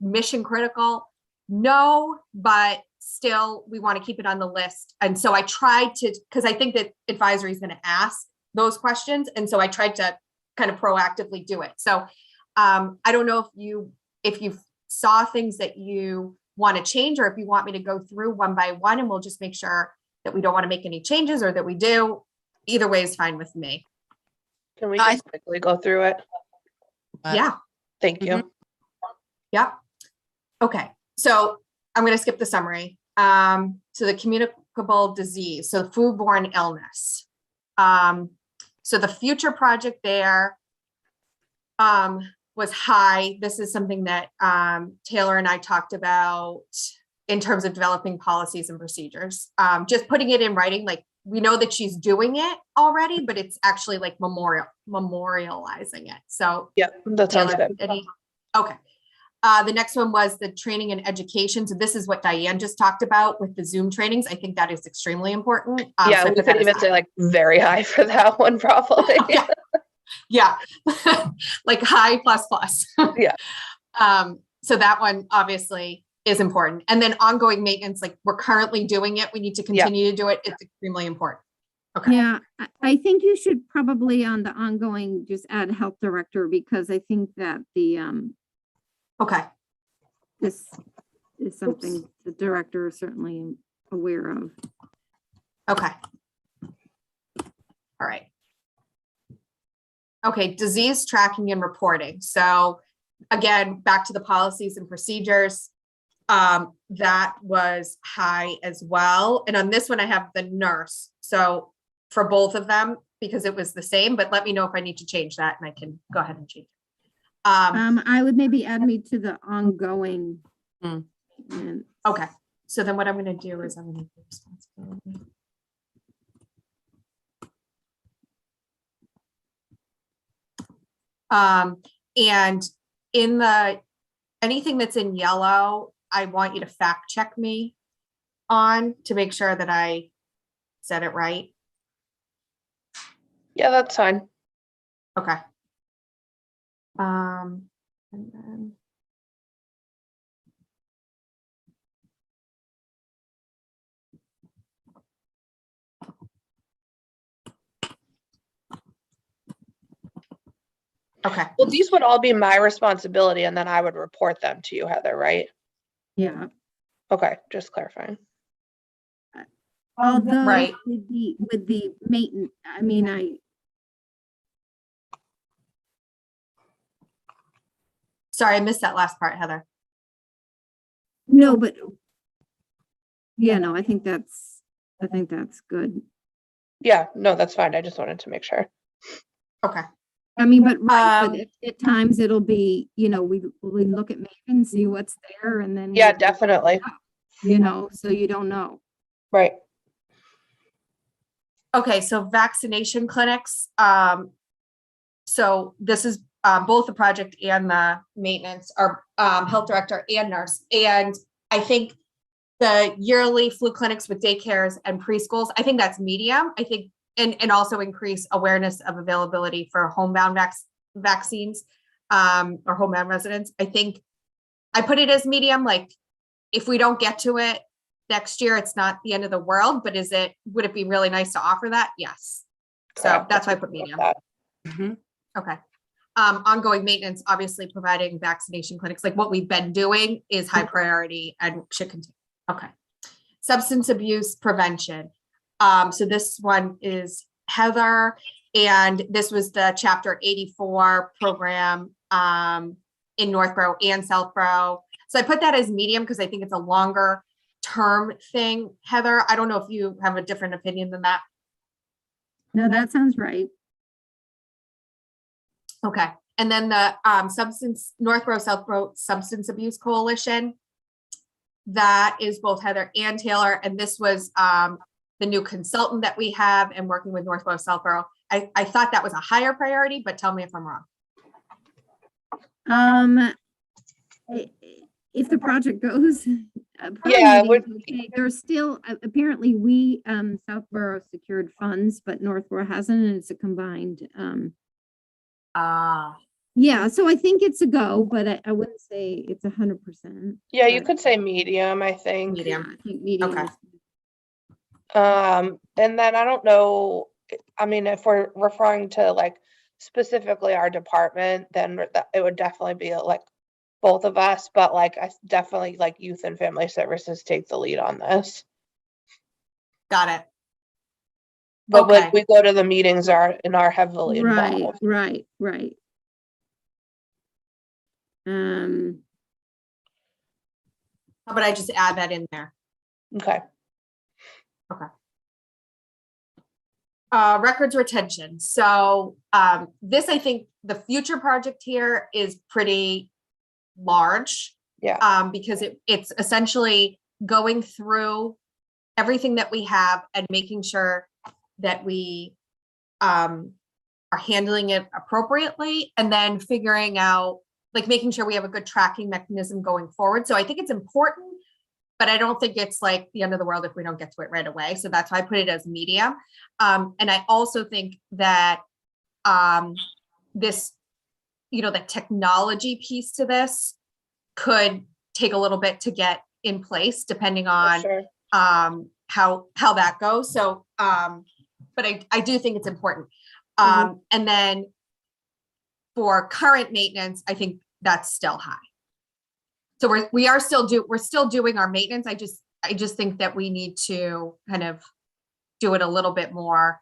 Speaker 1: mission critical? No, but still we want to keep it on the list. And so I tried to, because I think that advisory is going to ask those questions. And so I tried to kind of proactively do it. So I don't know if you saw things that you want to change, or if you want me to go through one by one and we'll just make sure that we don't want to make any changes, or that we do. Either way is fine with me.
Speaker 2: Can we
Speaker 7: I-
Speaker 2: just quickly go through it?
Speaker 1: Yeah.
Speaker 2: Thank you.
Speaker 1: Yeah. Okay. So I'm going to skip the summary. So the communicable disease, so foodborne illness. So the future project there was high. This is something that Taylor and I talked about in terms of developing policies and procedures. Just putting it in writing, like we know that she's doing it already, but it's actually like memorializing it. So
Speaker 2: Yeah, that sounds
Speaker 1: Taylor,
Speaker 2: good.
Speaker 1: Okay. The next one was the training and education. So this is what Diane just talked about with the Zoom trainings. I think that is extremely important.
Speaker 2: Yeah,
Speaker 1: so I
Speaker 2: we
Speaker 1: put that
Speaker 2: could
Speaker 1: as
Speaker 2: even
Speaker 1: high.
Speaker 2: say like very high for that one, probably.
Speaker 1: Yeah. Yeah. Like high plus plus.
Speaker 2: Yeah.
Speaker 1: So that one obviously is important. And then ongoing maintenance, like we're currently doing it. We need to continue to do it. It's extremely important. Okay.
Speaker 6: Yeah, I think you should probably on the ongoing just add health director, because I think that the
Speaker 1: Okay.
Speaker 6: this is something the director is certainly aware of.
Speaker 1: Okay. All right. Okay, disease tracking and reporting. So again, back to the policies and procedures. That was high as well. And on this one, I have the nurse. So for both of them, because it was the same, but let me know if I need to change that and I can go ahead and change it.
Speaker 6: I would maybe add me to the ongoing.
Speaker 7: Hmm.
Speaker 6: And
Speaker 1: Okay, so then what I'm gonna do is I'm gonna do responsibility. And in anything that's in yellow, I want you to fact check me on to make sure that I said it right.
Speaker 2: Yeah, that's fine.
Speaker 1: Okay. And then. Okay,
Speaker 2: Well, these would all be my responsibility and then I would report them to you, Heather, right?
Speaker 6: Yeah.
Speaker 2: Okay, just clarifying.
Speaker 6: Although
Speaker 1: Right.
Speaker 6: with the maintenance, I mean,
Speaker 1: sorry, I missed that last part, Heather.
Speaker 6: no, but yeah, no, I think that's good.
Speaker 2: Yeah, no, that's fine. I just wanted to make sure.
Speaker 1: Okay,
Speaker 6: I mean, but right,
Speaker 1: Um,
Speaker 6: but at times it'll be, we look at maybe and see what's there and then.
Speaker 2: Yeah, definitely.
Speaker 6: So you don't know.
Speaker 2: Right.
Speaker 1: okay, so vaccination clinics. So this is both the project and the maintenance, our health director and nurse. And I think the yearly flu clinics with daycares and preschools, I think that's medium. I think, and also increase awareness of availability for homebound vaccines or homebound residents. I think I put it as medium, like if we don't get to it next year, it's not the end of the world, but would it be really nice to offer that? Yes. So
Speaker 2: Correct.
Speaker 1: that's why I put medium.
Speaker 7: Mhm.
Speaker 1: Okay. Ongoing maintenance, obviously providing vaccination clinics, like what we've been doing is high priority and should continue. Okay. Substance abuse prevention. So this one is Heather, and this was the chapter 84 program in Northborough and Southborough. So I put that as medium because I think it's a longer term thing. Heather, I don't know if you have a different opinion than that.
Speaker 6: No, that sounds right.
Speaker 1: Okay, and then the Northborough Southborough Substance Abuse Coalition. That is both Heather and Taylor, and this was the new consultant that we have and working with Northborough Southborough. I thought that was a higher priority, but tell me if I'm wrong.
Speaker 6: If the project goes,
Speaker 2: Yeah,
Speaker 6: there's still apparently we Southborough secured funds, but Northborough hasn't, and it's a combined. Yeah, so I think it's a go, but I wouldn't say it's 100%.
Speaker 2: yeah, you could say medium, I think.
Speaker 1: Medium.
Speaker 6: I think medium.
Speaker 1: Okay.
Speaker 6: is-
Speaker 2: And then I don't know, I mean, if we're referring to like specifically our department, then it would definitely be like both of us, but like I definitely like youth and family services take the lead on this.
Speaker 1: Got it.
Speaker 2: But when
Speaker 1: Okay.
Speaker 2: we go to the meetings are heavily involved.
Speaker 6: Right.
Speaker 1: How about I just add that in there?
Speaker 2: Okay.
Speaker 1: Records retention. So this, I think the future project here is pretty large.
Speaker 2: Yeah.
Speaker 1: Because it's essentially going through everything that we have and making sure that we are handling it appropriately, and then figuring out, like making sure we have a good tracking mechanism going forward. So I think it's important, but I don't think it's like the end of the world if we don't get to it right away. So that's why I put it as medium. And I also think that this, the technology piece to this could take a little bit to get in place depending on
Speaker 2: Sure.
Speaker 1: how that goes. So, but I do think it's important. And then for current maintenance, I think that's still high. So we're still doing our maintenance. I just think that we need to kind of do it a little bit more.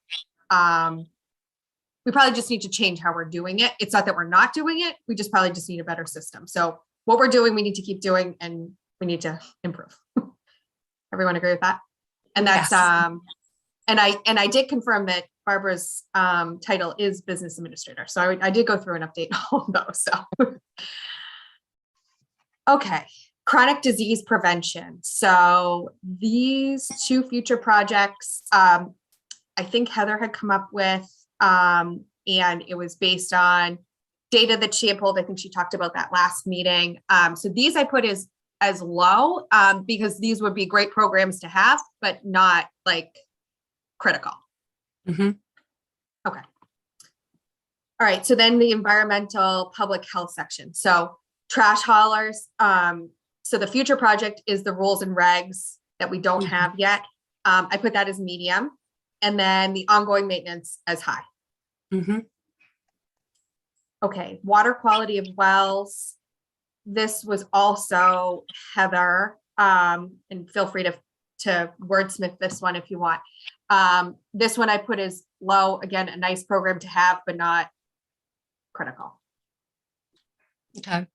Speaker 1: We probably just need to change how we're doing it. It's not that we're not doing it. We just probably just need a better system. So what we're doing, we need to keep doing, and we need to improve. Everyone agree with that? And that's,
Speaker 7: Yes.
Speaker 1: and I did confirm that Barbara's title is business administrator. So I did go through and update all of those. So, okay, chronic disease prevention. So these two future projects, I think Heather had come up with, and it was based on data that she had pulled. I think she talked about that last meeting. So these I put as low because these would be great programs to have, but not like critical.
Speaker 7: Mhm.
Speaker 1: Okay. All right. So then the environmental public health section. So trash haulers. So the future project is the rules and regs that we don't have yet. I put that as medium, and then the ongoing maintenance as high.
Speaker 7: Mhm.
Speaker 1: Okay, water quality of wells. This was also Heather, and feel free to wordsmith this one if you want. This one I put as low, again, a nice program to have, but not critical.
Speaker 7: Okay.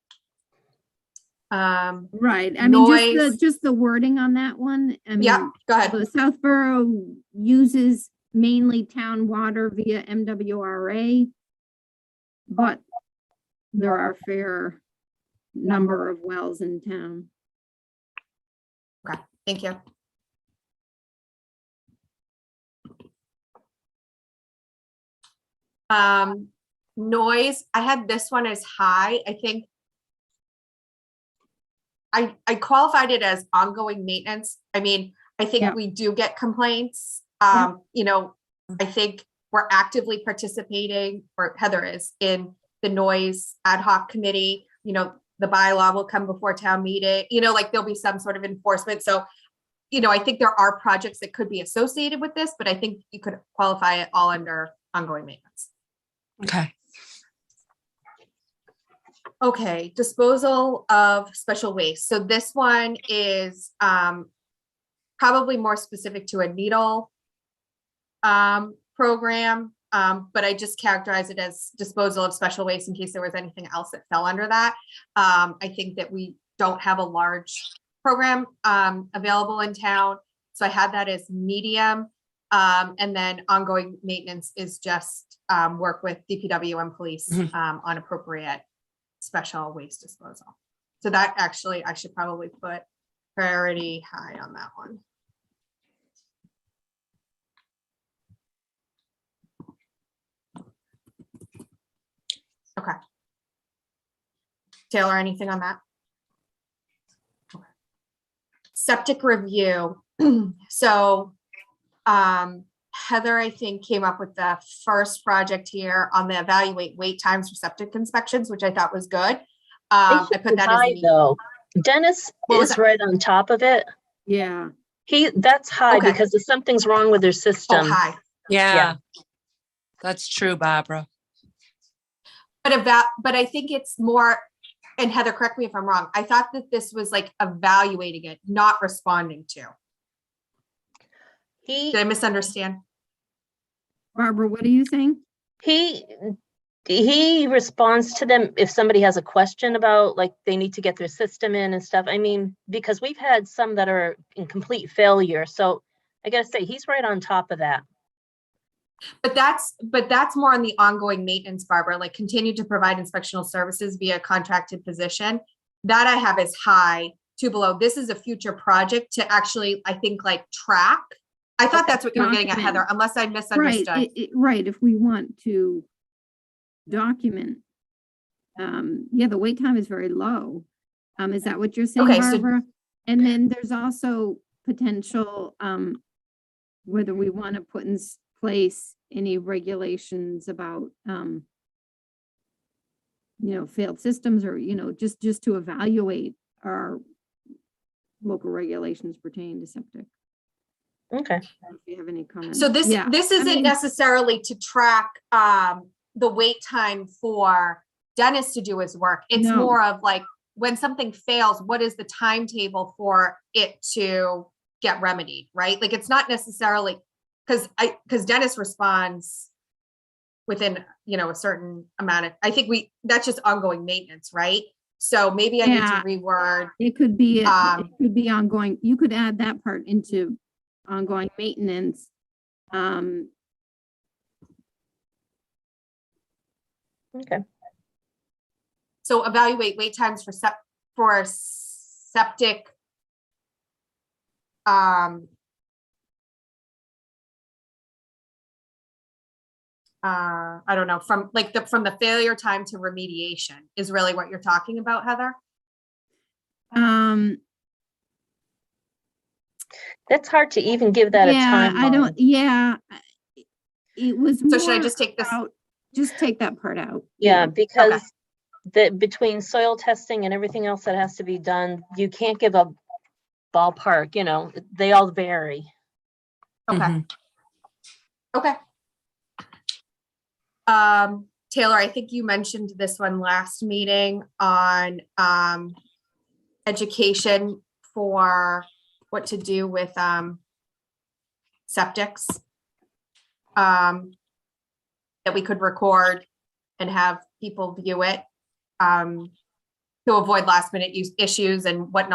Speaker 6: Right. I mean,
Speaker 1: Noise.
Speaker 6: just the wording on that one. I mean,
Speaker 1: Yeah, go ahead.
Speaker 6: the Southborough uses mainly town water via MWRA, but there are a fair number of wells in town.
Speaker 1: Okay, thank you. Noise, I had this one as high. I think I qualified it as ongoing maintenance. I mean, I think
Speaker 6: Yeah.
Speaker 1: we do get complaints.
Speaker 6: Yeah.
Speaker 1: You know, I think we're actively participating, or Heather is, in the noise ad hoc committee. You know, the bylaw will come before town meeting, you know, like there'll be some sort of enforcement. So, you know, I think there are projects that could be associated with this, but I think you could qualify it all under ongoing maintenance.
Speaker 7: Okay.
Speaker 1: Okay, disposal of special waste. So this one is probably more specific to a needle program, but I just characterize it as disposal of special waste in case there was anything else that fell under that. I think that we don't have a large program available in town, so I had that as medium. And then ongoing maintenance is just work with DPW and police on appropriate special waste disposal. So that actually, I should probably put priority high on that one. Okay. Taylor, anything on that? Okay. Septic review. So Heather, I think, came up with the first project here on the evaluate wait times for septic inspections, which I thought was good. I put that as
Speaker 10: high though. Dennis
Speaker 1: What was
Speaker 10: is
Speaker 1: that?
Speaker 10: right on top of it.
Speaker 6: Yeah.
Speaker 10: That's high
Speaker 1: Okay.
Speaker 10: because if something's wrong with their
Speaker 1: Oh,
Speaker 10: system.
Speaker 1: hi.
Speaker 7: Yeah. That's true, Barbara.
Speaker 1: But I think it's more, and Heather, correct me if I'm wrong. I thought that this was like evaluating it, not responding to. Did I misunderstand?
Speaker 6: Barbara, what are you saying?
Speaker 10: He responds to them if somebody has a question about like they need to get their system in and stuff. I mean, because we've had some that are in complete failure. So I gotta say, he's right on top of that.
Speaker 1: But that's more on the ongoing maintenance, Barbara, like continue to provide inspectional services via contracted position. That I have as high, two below. This is a future project to actually, I think, like track. I thought that's what you were getting at, Heather, unless I misunderstood.
Speaker 6: Right, right. If we want to document, yeah, the wait time is very low. Is that what you're saying,
Speaker 1: Okay, so-
Speaker 6: Barbara? And then there's also potential, whether we want to put in place any regulations about, you know, failed systems, or, you know, just to evaluate our local regulations pertaining to septic.
Speaker 10: Okay.
Speaker 6: If you have any comments.
Speaker 1: So this
Speaker 6: Yeah,
Speaker 1: this
Speaker 6: I
Speaker 1: isn't
Speaker 6: mean-
Speaker 1: necessarily to track the wait time for Dennis to do his work. It's
Speaker 6: No.
Speaker 1: more of like when something fails, what is the timetable for it to get remedied, right? Like it's not necessarily because Dennis responds within, you know, a certain amount of, I think that's just ongoing maintenance, right? So maybe I need
Speaker 6: Yeah.
Speaker 1: to reword.
Speaker 6: It could be, it
Speaker 1: Um,
Speaker 6: could be ongoing. You could add that part into ongoing maintenance.
Speaker 10: Okay.
Speaker 1: So evaluate wait times for septic. I don't know, from the failure time to remediation is really what you're talking about, Heather?
Speaker 10: That's hard to even give that a
Speaker 6: Yeah, I don't,
Speaker 10: timeline.
Speaker 6: yeah. It was
Speaker 1: So should I
Speaker 6: more
Speaker 1: just take this?
Speaker 6: about- just take that part out.
Speaker 10: Yeah, because between soil testing and everything else that has to be done, you can't give a ballpark, you know, they all vary.
Speaker 1: Okay.
Speaker 7: Mhm.
Speaker 1: Okay. Taylor, I think you mentioned this one last meeting on education for what to do with septics. That we could record and have people view it to avoid last minute issues and what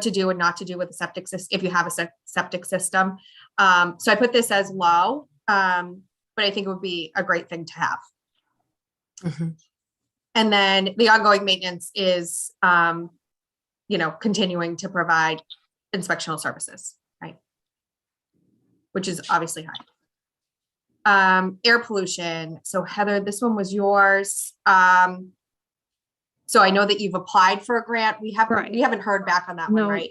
Speaker 1: to do and not to do with the septic system if you have a septic system. So I put this as low, but I think it would be a great thing to have. And then the ongoing maintenance is, continuing to provide inspectional services, right? Which is obviously high. Air pollution. So Heather, this one was yours. So I know that you've applied for a grant. We haven't heard back on that one,
Speaker 6: No.
Speaker 1: right?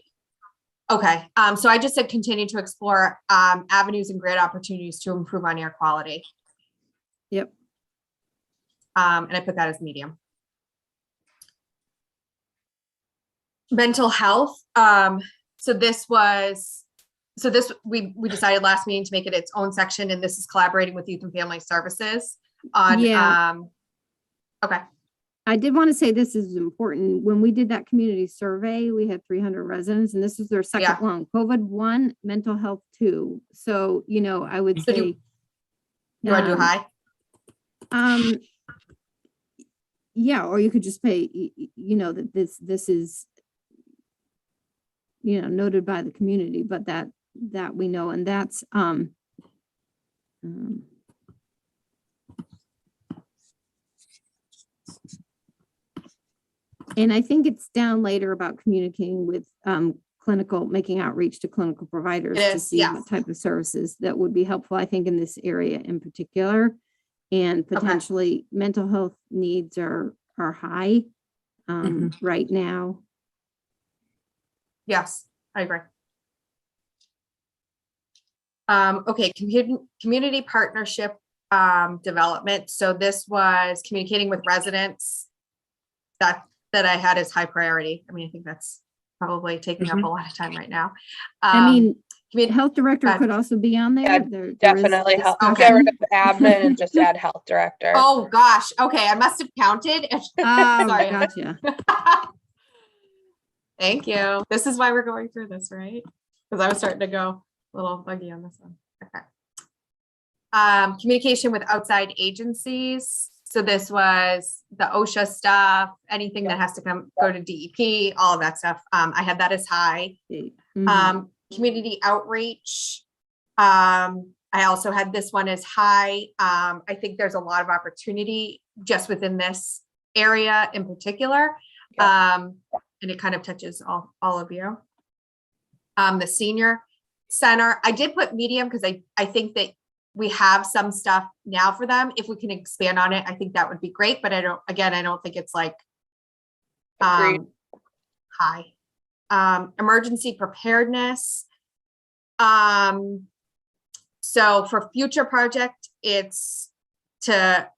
Speaker 1: Okay. So I just said continue to explore avenues and grant opportunities to improve on air quality.
Speaker 6: Yep.
Speaker 1: And I put that as medium. Mental health. We decided last meeting to make it its own section, and this is collaborating with Youth and Family Services on,
Speaker 6: Yeah.
Speaker 1: Okay.
Speaker 6: I did want to say this is important. When we did that community survey, we had 300 residents, and this is their second
Speaker 1: Yeah.
Speaker 6: one. COVID 1, mental health 2. So, I would
Speaker 1: So
Speaker 6: say.
Speaker 1: You want to do high?
Speaker 6: Yeah, or you could just say, that this is, noted by the community, but that we know, and that's, and I think it's down later about communicating with making outreach to clinical providers
Speaker 1: It
Speaker 6: to
Speaker 1: is,
Speaker 6: see
Speaker 1: yes.
Speaker 6: what type of services that would be helpful, I think, in this area in particular. And potentially mental health needs are high right now.
Speaker 1: Yes, I agree. Okay, community partnership development. So this was communicating with residents that I had as high priority. I mean, I think that's probably taking up a lot of time right now.
Speaker 6: Health director could also be on there.
Speaker 2: Yeah,
Speaker 6: There is
Speaker 2: Definitely help. Get
Speaker 6: discussion.
Speaker 2: rid of admin and just add health director.
Speaker 1: Oh gosh, okay, I must have counted.
Speaker 6: Oh,
Speaker 1: Sorry.
Speaker 6: gotcha.
Speaker 1: Thank you. This is why we're going through this, right? Because I was starting to go a little buggy on this one. Okay. Communication with outside agencies. So this was the OSHA stuff, anything that has to go to DEP, all of that stuff. I had that as high. Community outreach. I also had this one as high. I think there's a lot of opportunity just within this area in particular. And it kind of touches all of you. The senior center, I did put medium because I think that we have some stuff now for them. If we can expand on it, I think that would be great. But I don't think it's like high. Emergency preparedness. So for future project, it's to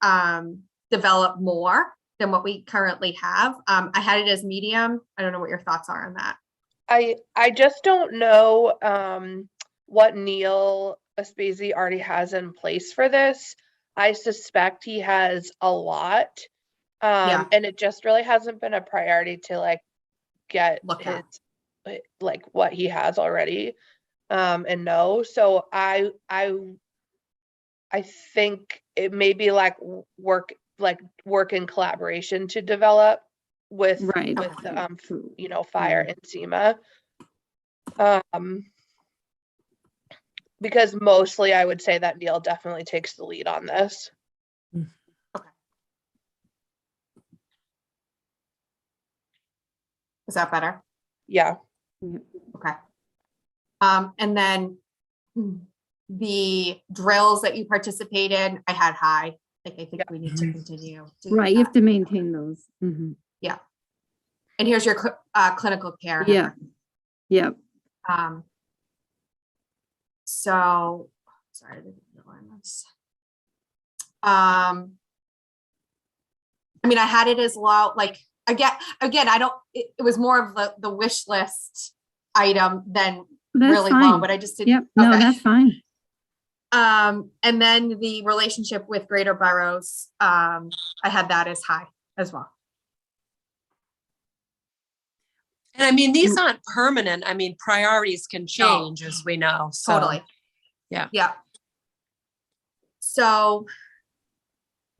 Speaker 1: develop more than what we currently have. I had it as medium. I don't know what your thoughts are on that.
Speaker 2: I just don't know what Neil Aspesi already has in place for this. I suspect he has a lot. And it just really hasn't been a priority to get like what he has already and know. So I think it may be work in collaboration to develop with fire and SEMA. Because mostly I would say that Neil definitely takes the lead on this.
Speaker 1: Okay. Is that better?
Speaker 2: Yeah.
Speaker 1: Okay. And then the drills that you participate in, I had high. I think we need to continue.
Speaker 6: Right, you have to maintain those.
Speaker 1: Yeah. And here's your clinical care.
Speaker 6: Yeah. Yep.
Speaker 1: So, sorry, I didn't realize this. I mean, I had it as low, again, it was more of the wish list item than
Speaker 6: That's
Speaker 1: really
Speaker 6: fine.
Speaker 1: low, but I just didn't.
Speaker 6: Yep, no,
Speaker 1: okay.
Speaker 6: that's fine.
Speaker 1: And then the relationship with greater boroughs, I had that as high as well.
Speaker 7: And I mean, these aren't permanent. I mean, priorities can change, as we know. So,
Speaker 1: Totally.
Speaker 7: yeah.
Speaker 1: Yeah. So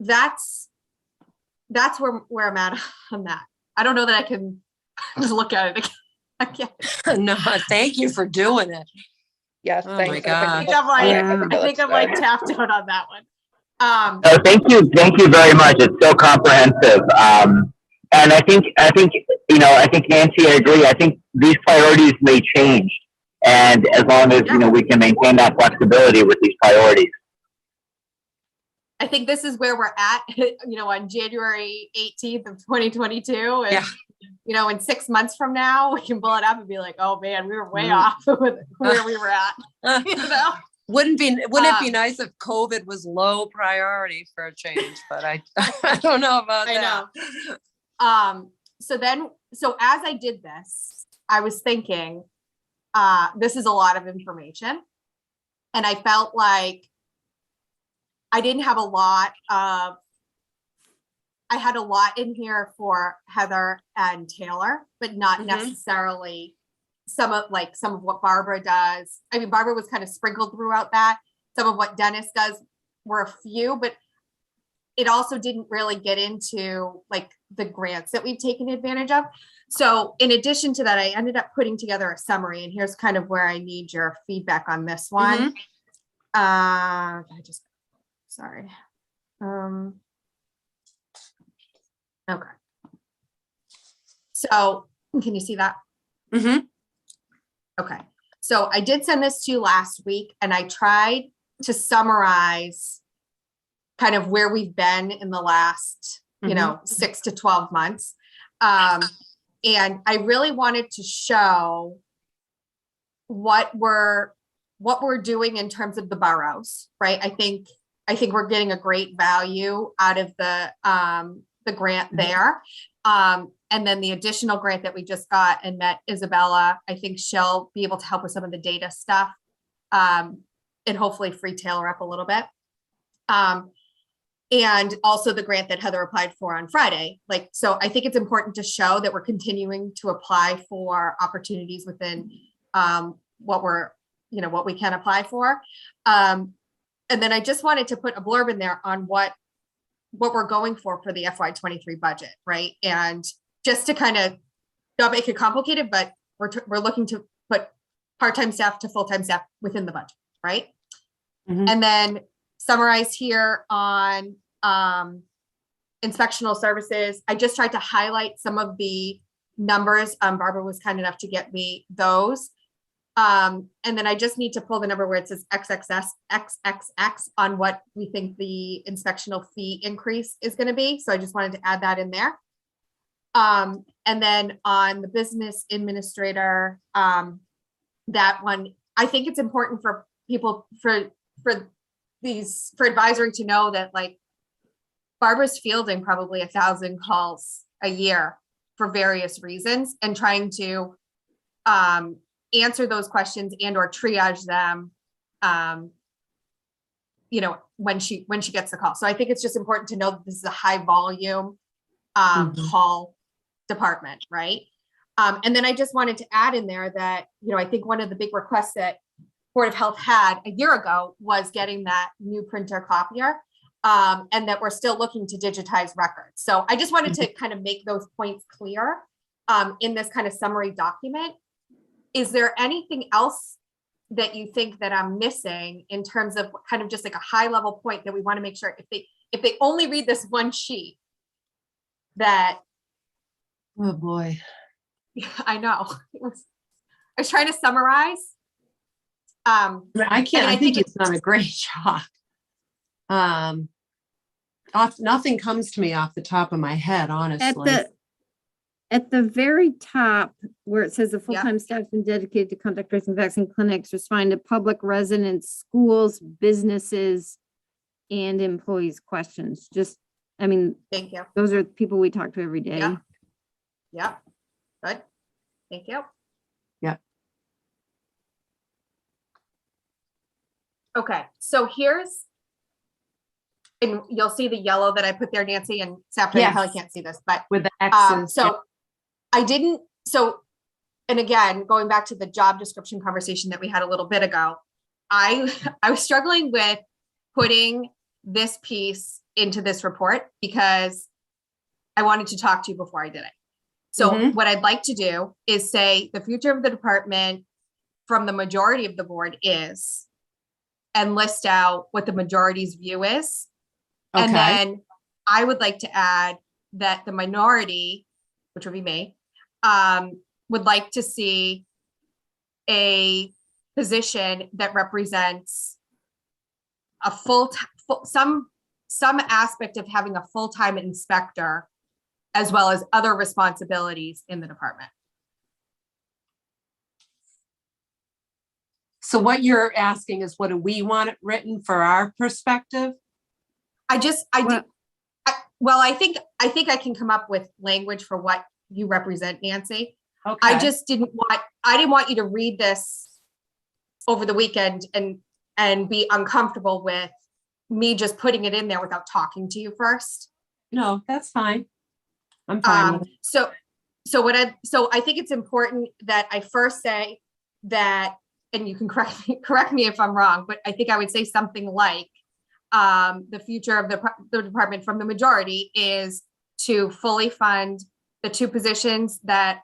Speaker 1: that's where I'm at on that. I don't know that I can just look at it again.
Speaker 7: No, thank you for doing it.
Speaker 2: Yes,
Speaker 7: Oh
Speaker 2: thanks.
Speaker 7: my
Speaker 2: I
Speaker 1: I
Speaker 2: think
Speaker 1: think I'm like,
Speaker 6: Yeah.
Speaker 1: I think I'm like tapped out on that one.
Speaker 11: No, thank you very much. It's so comprehensive. And I think, Nancy, I agree. I think these priorities may change. And as long as, we can maintain that flexibility with these priorities.
Speaker 1: I think this is where we're at, on January 18th of 2022. And, in 6 months from now, we can pull it up and be like, oh man, we were way off with where we were at.
Speaker 7: Wouldn't it be nice if COVID was low priority for a change? But I don't know about that.
Speaker 1: I know. So as I did this, I was thinking, this is a lot of information. And I felt like I didn't have I had a lot in here for Heather and Taylor, but not necessarily some of what Barbara does. I mean, Barbara was kind of sprinkled throughout that. Some of what Dennis does were a few, but it also didn't really get into like the grants that we've taken advantage of. So in addition to that, I ended up putting together a summary, and here's kind of where I need your feedback on this one. Sorry. Okay. So can you see that? Okay. So I did send this to you last week, and I tried to summarize kind of where we've been in the last, 6 to 12 months. And I really wanted to show what we're doing in terms of the boroughs, right? I think we're getting a great value out of the grant there. And then the additional grant that we just got and met Isabella, I think she'll be able to help with some of the data stuff, and hopefully free Taylor up a little bit. And also the grant that Heather applied for on Friday. So I think it's important to show that we're continuing to apply for opportunities within what we can apply for. And then I just wanted to put a blurb in there on what we're going for the FY23 budget, right? And just to kind of not make it complicated, but we're looking to put part-time staff to full-time staff within the budget, right? And then summarize here on inspectional services. I just tried to highlight some of the numbers. Barbara was kind enough to get me those. And then I just need to pull the number where it says XXX on what we think the inspectional fee increase is going to be. So I just wanted to add that in there. And then on the business administrator, that one, I think it's important for people for advisory to know that Barbara's fielding probably 1,000 calls a year for various reasons, and trying to answer those questions and or triage them, when she gets the call. So I think it's just important to know that this is a high volume call department, right? And then I just wanted to add in there that, I think one of the big requests that Board of Health had a year ago was getting that new printer copier, and that we're still looking to digitize records. So I just wanted to kind of make those points clear in this kind of summary document. Is there anything else that you think that I'm missing in terms of kind of just like a high level point that we want to make sure if they only read this one sheet that,
Speaker 7: Oh boy.
Speaker 1: I know. I was trying to summarize.
Speaker 7: I think it's done a great job. Nothing comes to me off the top of my head, honestly.
Speaker 6: At the very top, where it says the full-time staff been dedicated to contact tracing vaccine clinics, respond to public residents, schools, businesses, and employees' questions.
Speaker 1: Thank you.
Speaker 6: Those are people we talk to every day.
Speaker 1: Yeah. Good. Thank you.
Speaker 7: Yeah.
Speaker 1: Okay, so here's, and you'll see the yellow that I put there, Nancy, and Safra, you probably
Speaker 7: Yes.
Speaker 1: can't see this, but
Speaker 7: With the X's.
Speaker 1: so I didn't, and again, going back to the job description conversation that we had a little bit ago, I was struggling with putting this piece into this report because I wanted to talk to you before I did it. So what I'd like to do is say the future of the department from the majority of the board is, and list out what the majority's view is. And
Speaker 7: Okay.
Speaker 1: then I would like to add that the minority, which would be me, would like to see a position that represents a some aspect of having a full-time inspector as well as other responsibilities in the department.
Speaker 7: So what you're asking is, what do we want it written for our perspective?
Speaker 1: I think I can come up with language for what you represent, Nancy.
Speaker 7: Okay.
Speaker 1: I didn't want you to read this over the weekend and be uncomfortable with me just putting it in there without talking to you first.
Speaker 7: No, that's fine. I'm fine with it.
Speaker 1: So I think it's important that I first say that, and you can correct me if I'm wrong, but I think I would say something like, the future of the department from the majority is to fully fund the two positions that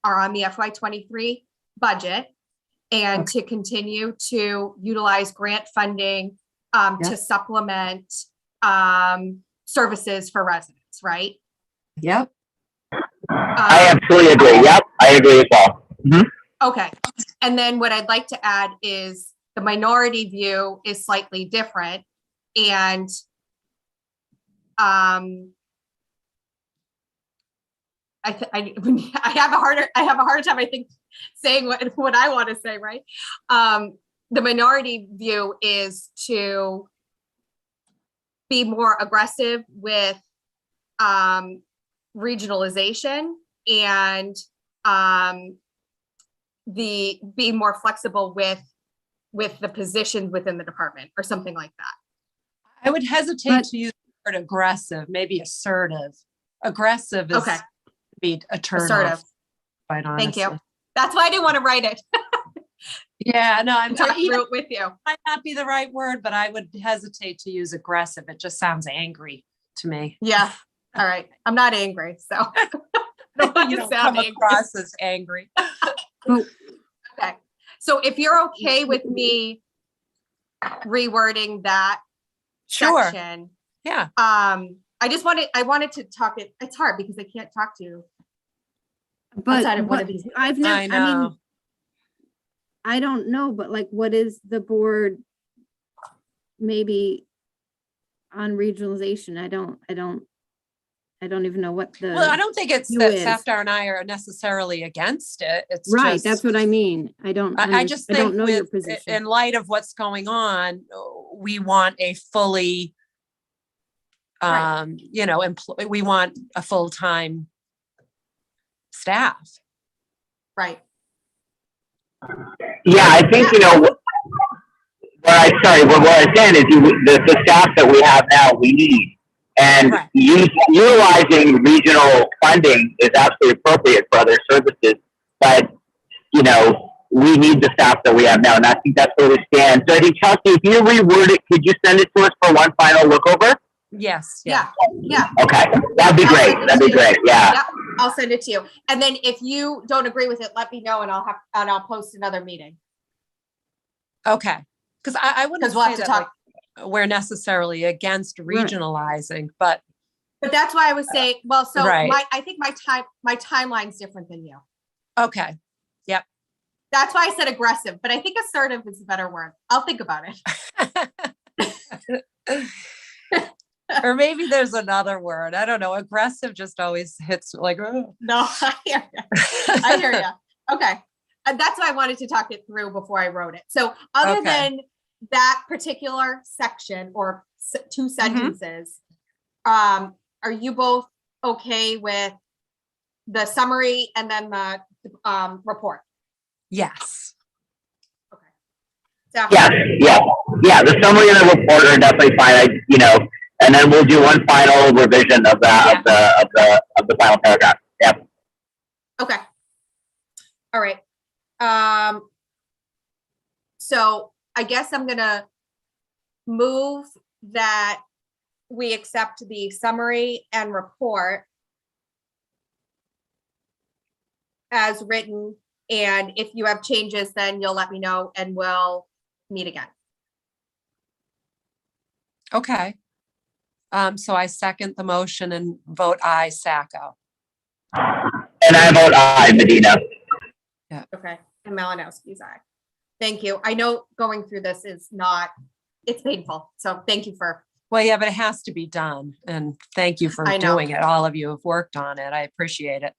Speaker 1: are on the FY23 budget and to continue to utilize grant funding to supplement services for residents, right?
Speaker 7: Yep.
Speaker 11: I absolutely agree. Yep, I agree as well.
Speaker 1: Okay. And then what I'd like to add is the minority view is slightly different. And I have a harder time, I think, saying what I want to say, right? The minority view is to be more aggressive with regionalization and be more flexible with the positions within the department or something like that.
Speaker 7: I would hesitate to use the word aggressive, maybe assertive. Aggressive is
Speaker 1: Okay.
Speaker 7: be a turn
Speaker 1: Assertive.
Speaker 7: off, quite honestly.
Speaker 1: Thank you. That's why I didn't want to write it.
Speaker 7: Yeah, no, I'm
Speaker 1: Talk
Speaker 7: even
Speaker 1: through it with you.
Speaker 7: might not be the right word, but I would hesitate to use aggressive. It just sounds angry to me.
Speaker 1: Yeah. All right. I'm not angry, so I don't want
Speaker 7: You
Speaker 1: to
Speaker 7: don't
Speaker 1: sound
Speaker 7: come
Speaker 1: angry.
Speaker 7: across as angry.
Speaker 1: Okay. So if you're okay with me rewording that
Speaker 7: Sure.
Speaker 1: section,
Speaker 7: Yeah.
Speaker 1: I wanted to talk it. It's hard because I can't talk to you outside of one of these.
Speaker 6: I've never,
Speaker 7: I
Speaker 6: I
Speaker 7: know.
Speaker 6: mean, I don't know, but like, what is the board maybe on regionalization? I don't even know what the.
Speaker 7: Well, I don't think it's
Speaker 6: view
Speaker 7: that
Speaker 6: is.
Speaker 7: Safdar and I are necessarily against it. It's
Speaker 6: Right,
Speaker 7: just,
Speaker 6: that's what I mean. I don't
Speaker 7: just
Speaker 6: I don't
Speaker 7: think
Speaker 6: know your
Speaker 7: with,
Speaker 6: position.
Speaker 7: in light of what's going on, we want a fully,
Speaker 1: Right.
Speaker 7: we want a full-time staff.
Speaker 1: Right.
Speaker 11: Yeah, I think, what I'm saying is the staff that we have now, we need. And
Speaker 7: Right.
Speaker 11: utilizing regional funding is absolutely appropriate for other services. But, we need the staff that we have now. And I think that's where we stand. So I think, Chelsea, if you reword it, could you send it to us for one final look over?
Speaker 7: Yes.
Speaker 1: Yeah. Yeah.
Speaker 11: Okay, that'd be
Speaker 1: I'll
Speaker 11: great.
Speaker 1: send it
Speaker 11: That'd
Speaker 1: to
Speaker 11: be
Speaker 1: you.
Speaker 11: great. Yeah.
Speaker 1: Yep. I'll send it to you. And then if you don't agree with it, let me know and I'll post another meeting.
Speaker 7: Okay. Because I wouldn't
Speaker 1: 'Cause we'll
Speaker 7: say
Speaker 1: have to
Speaker 7: that
Speaker 1: talk.
Speaker 7: we're necessarily against regionalizing, but
Speaker 1: But that's why I was saying, well, so
Speaker 7: Right.
Speaker 1: I think my timeline's different than you.
Speaker 7: okay.
Speaker 1: That's why I said aggressive, but I think assertive is a better word. I'll think about it.
Speaker 7: Or maybe there's another word. I don't know. Aggressive just always hits like, oh.
Speaker 1: No, I hear you. I hear you. Okay. And that's why I wanted to talk it through before I wrote it. So other
Speaker 7: Okay.
Speaker 1: than that particular section or two sentences, are you both okay with the summary and then the report?
Speaker 7: Yes.
Speaker 1: Staff?
Speaker 11: Yeah. The summary and the report are definitely fine. And then we'll do one final revision of that of the final paragraph. Yeah.
Speaker 1: Okay. All right. So I guess I'm gonna move that we accept the summary and report as written. And if you have changes, then you'll let me know and we'll meet again.
Speaker 7: Okay. So I second the motion and vote aye, Sacco.
Speaker 11: And I vote aye, Medina.
Speaker 1: Okay. And Malinowski's aye. Thank you. I know going through this is it's painful. So thank you for.
Speaker 7: Well, yeah, but it has to be done. And thank you for
Speaker 1: I know.
Speaker 7: doing it. All of you have worked on it. I appreciate it.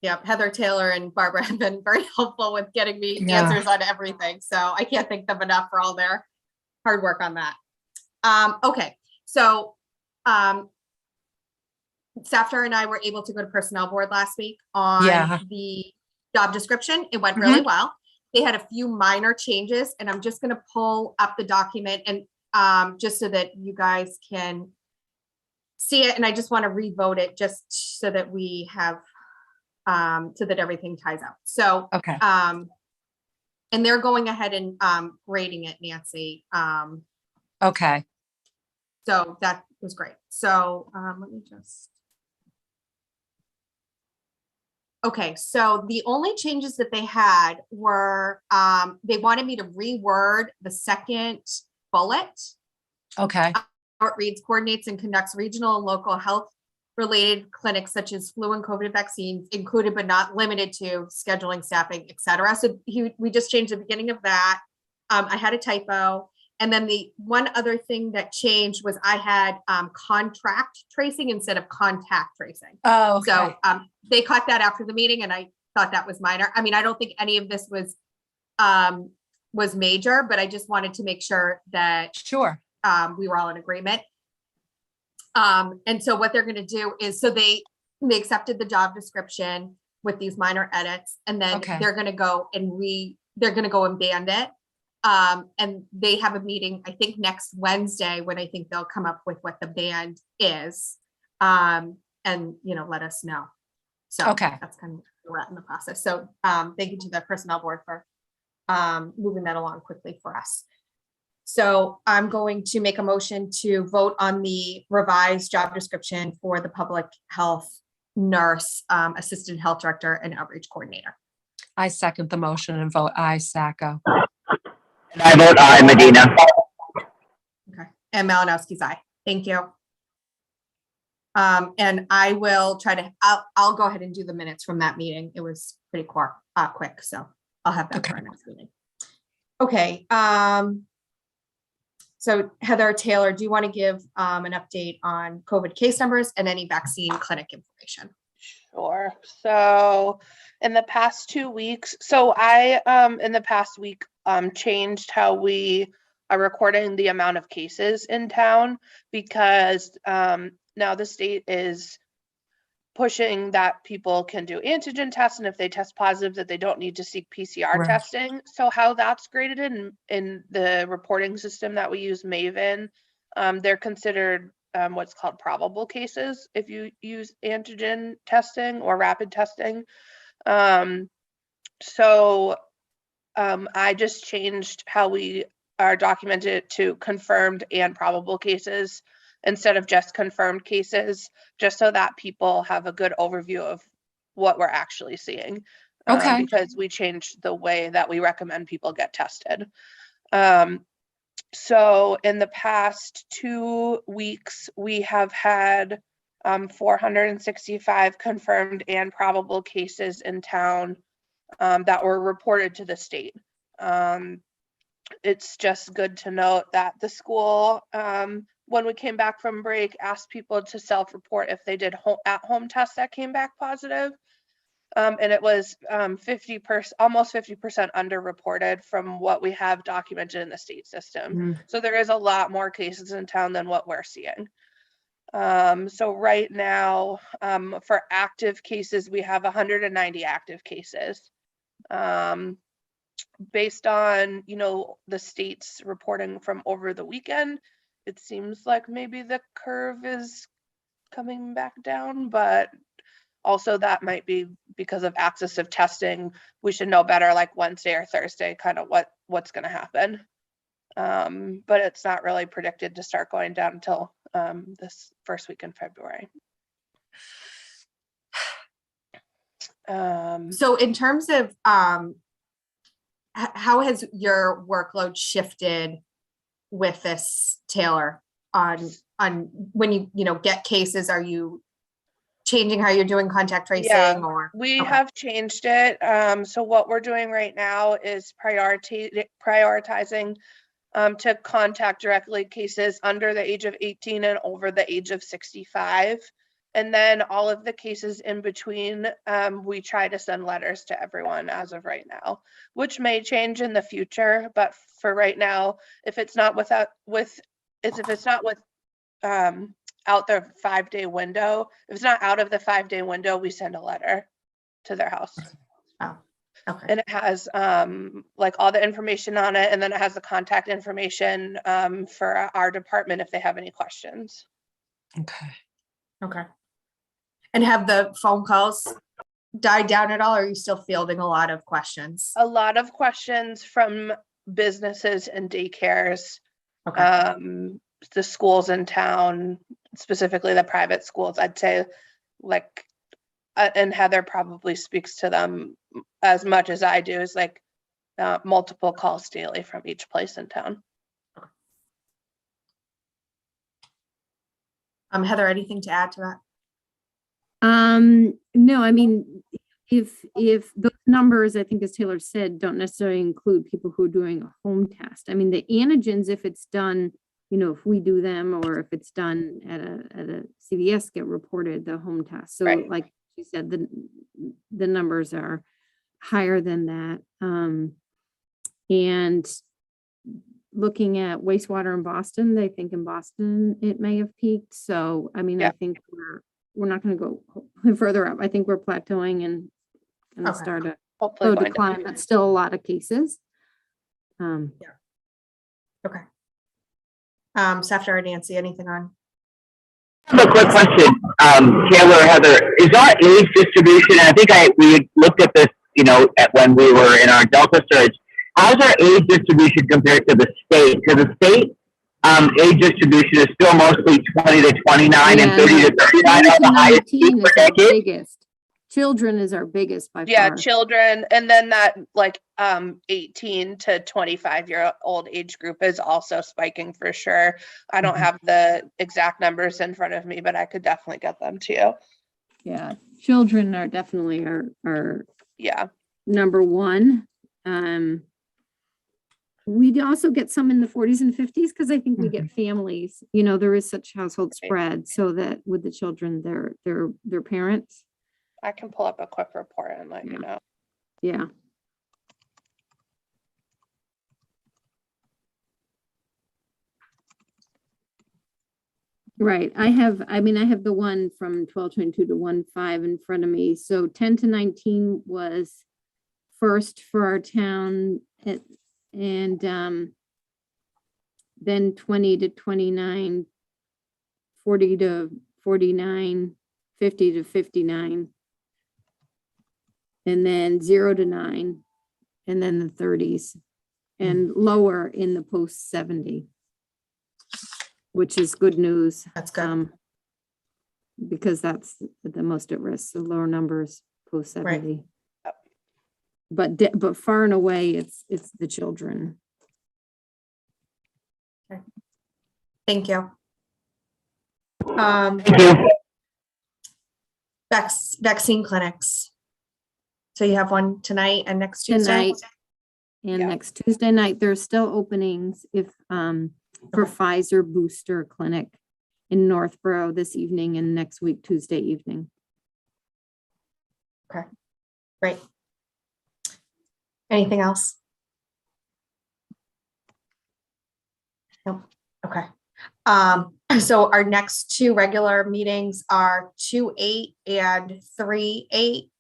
Speaker 1: Yep, Heather Taylor and Barbara have been very helpful with getting me
Speaker 7: Yeah.
Speaker 1: answers on everything. So I can't thank them enough for all their hard work on that. Okay, so Safdar and I were able to go to Personnel Board last week on
Speaker 7: Yeah.
Speaker 1: the job description. It went really well. They had a few minor changes, and I'm just going to pull up the document and just so that you guys can see it. And I just want to revote it just so that we have so that everything ties out. So,
Speaker 7: Okay.
Speaker 1: and they're going ahead and grading it, Nancy.
Speaker 7: Okay.
Speaker 1: So that was great. So let me just. Okay, so the only changes that they had were they wanted me to reword the second bullet.
Speaker 7: Okay.
Speaker 1: It reads coordinates and conducts regional and local health related clinics such as flu and COVID vaccines, included but not limited to scheduling, staffing, et cetera. So we just changed the beginning of that. I had a typo. And then the one other thing that changed was I had contract tracing instead of contact tracing.
Speaker 7: Oh, okay.
Speaker 1: So they caught that after the meeting and I thought that was minor. I mean, I don't think any of this was major, but I just wanted to make sure that
Speaker 7: Sure.
Speaker 1: we were all in agreement. And so what they're going to do is, so they accepted the job description with these minor edits, and then
Speaker 7: Okay.
Speaker 1: they're going to go and band it. And they have a meeting, I think next Wednesday, when I think they'll come up with what the band is, and let us know. So
Speaker 7: Okay.
Speaker 1: that's kind of where we're at in the process. So thank you to the Personnel Board for moving that along quickly for us. So I'm going to make a motion to vote on the revised job description for the public health nurse, assistant health director, and outreach coordinator.
Speaker 7: I second the motion and vote aye, Sacco.
Speaker 11: And I vote aye, Medina.
Speaker 1: Okay, and Malinowski's aye. Thank you. And I will try to, I'll go ahead and do the minutes from that meeting. It was pretty quick, so I'll have that for our next meeting. Okay. So Heather Taylor, do you want to give an update on COVID case numbers and any vaccine clinic information?
Speaker 2: Sure. So in the past 2 weeks, I in the past week changed how we are recording the amount of cases in town, because now the state is pushing that people can do antigen tests, and if they test positive, that they don't need to seek PCR
Speaker 7: Right.
Speaker 2: testing. So how that's graded in the reporting system that we use, Maven, they're considered what's called probable cases if you use antigen testing or rapid testing. I just changed how we are documented to confirmed and probable cases instead of just confirmed cases, just so that people have a good overview of what we're actually seeing.
Speaker 7: Okay.
Speaker 2: Because we changed the way that we recommend people get tested. So in the past 2 weeks, we have had 465 confirmed and probable cases in town that were reported to the state. It's just good to note that the school, when we came back from break, asked people to self-report if they did at-home tests that came back positive. And it was almost 50% underreported from what we have documented in the state system. So there is a lot more cases in town than what we're seeing. So right now, for active cases, we have 190 active cases. based on, you know, the state's reporting from over the weekend, it seems like maybe the curve is coming back down, but also that might be because of access of testing. We should know better like Wednesday or Thursday, kind of what's going to happen. But it's not really predicted to start going down until this first week in February.
Speaker 1: So in terms of how has your workload shifted with this, Taylor, on when you get cases? Are you changing how you're doing contact tracing?
Speaker 2: Yeah,
Speaker 1: or
Speaker 2: we
Speaker 1: okay.
Speaker 2: have changed it. So what we're doing right now is prioritizing to contact directly cases under the age of 18 and over the age of 65. And then all of the cases in between, we try to send letters to everyone as of right now, which may change in the future. But for right now, if it's not out their 5-day window, if it's not out of the 5-day window, we send a letter to their house.
Speaker 1: Oh, okay.
Speaker 2: And it has like all the information on it, and then it has the contact information for our department if they have any questions.
Speaker 1: Okay. And have the phone calls died down at all? Or are you still fielding a lot of questions?
Speaker 2: A lot of questions from businesses and daycares,
Speaker 1: Okay.
Speaker 2: the schools in town, specifically the private schools, I'd say, like, and Heather probably speaks to them as much as I do, is like multiple calls daily from each place in town.
Speaker 1: Heather, anything to add to that?
Speaker 6: No, I mean, if those numbers, I think as Taylor said, don't necessarily include people who are doing a home test. I mean, the antigens, if it's done, if we do them, or if it's done at a CVS, get reported the home test. So
Speaker 2: Right.
Speaker 6: like you said, the numbers are higher than that. And looking at wastewater in Boston, they think in Boston it may have peaked. So, I mean,
Speaker 2: Yeah.
Speaker 6: I think we're not going to go further up. I think we're plateauing and going to
Speaker 1: Okay.
Speaker 6: start a
Speaker 2: Hopefully
Speaker 6: slow
Speaker 2: going down.
Speaker 6: decline, but still a lot of cases.
Speaker 1: Okay. Safdar or Nancy, anything on?
Speaker 11: I have a quick question, Taylor, Heather. Is our age distribution? I think we looked at this, when we were in our Delta search. How's our age distribution compared to the state? Because the state age distribution is still mostly 20 to 29 and 30 to 39 are the highest peak per decade.
Speaker 6: Biggest. Children is our biggest by
Speaker 2: Yeah,
Speaker 6: far.
Speaker 2: children, and then that like 18 to 25-year-old age group is also spiking for sure. I don't have the exact numbers in front of me, but I could definitely get them to you.
Speaker 6: Yeah, children are definitely our
Speaker 2: Yeah.
Speaker 6: number one. We also get some in the 40s and 50s because I think we get families. There is such household spread, so that with the children, their parents.
Speaker 2: I can pull up a quick report and let you know.
Speaker 6: Yeah. Right. I have the one from 1222 to 15 in front of me. So 10 to 19 was first for our town, and then 20 to 29, 40 to 49, 50 to 59. And then 0 to 9, and then the 30s, and lower in the post 70, which is good news.
Speaker 1: That's good.
Speaker 6: Because that's the most at risk, the lower numbers post 70.
Speaker 2: Right.
Speaker 6: But far and away, it's the children.
Speaker 1: Okay. Thank you.
Speaker 11: Thank you.
Speaker 1: Vaccine clinics. So you have one tonight and next Tuesday?
Speaker 6: Tonight and next Tuesday night. There's still openings for Pfizer booster clinic in Northborough this evening and next week, Tuesday evening.
Speaker 1: Okay, great. Anything else? Nope. Okay. So our next two regular meetings are 2/8 and 3/8.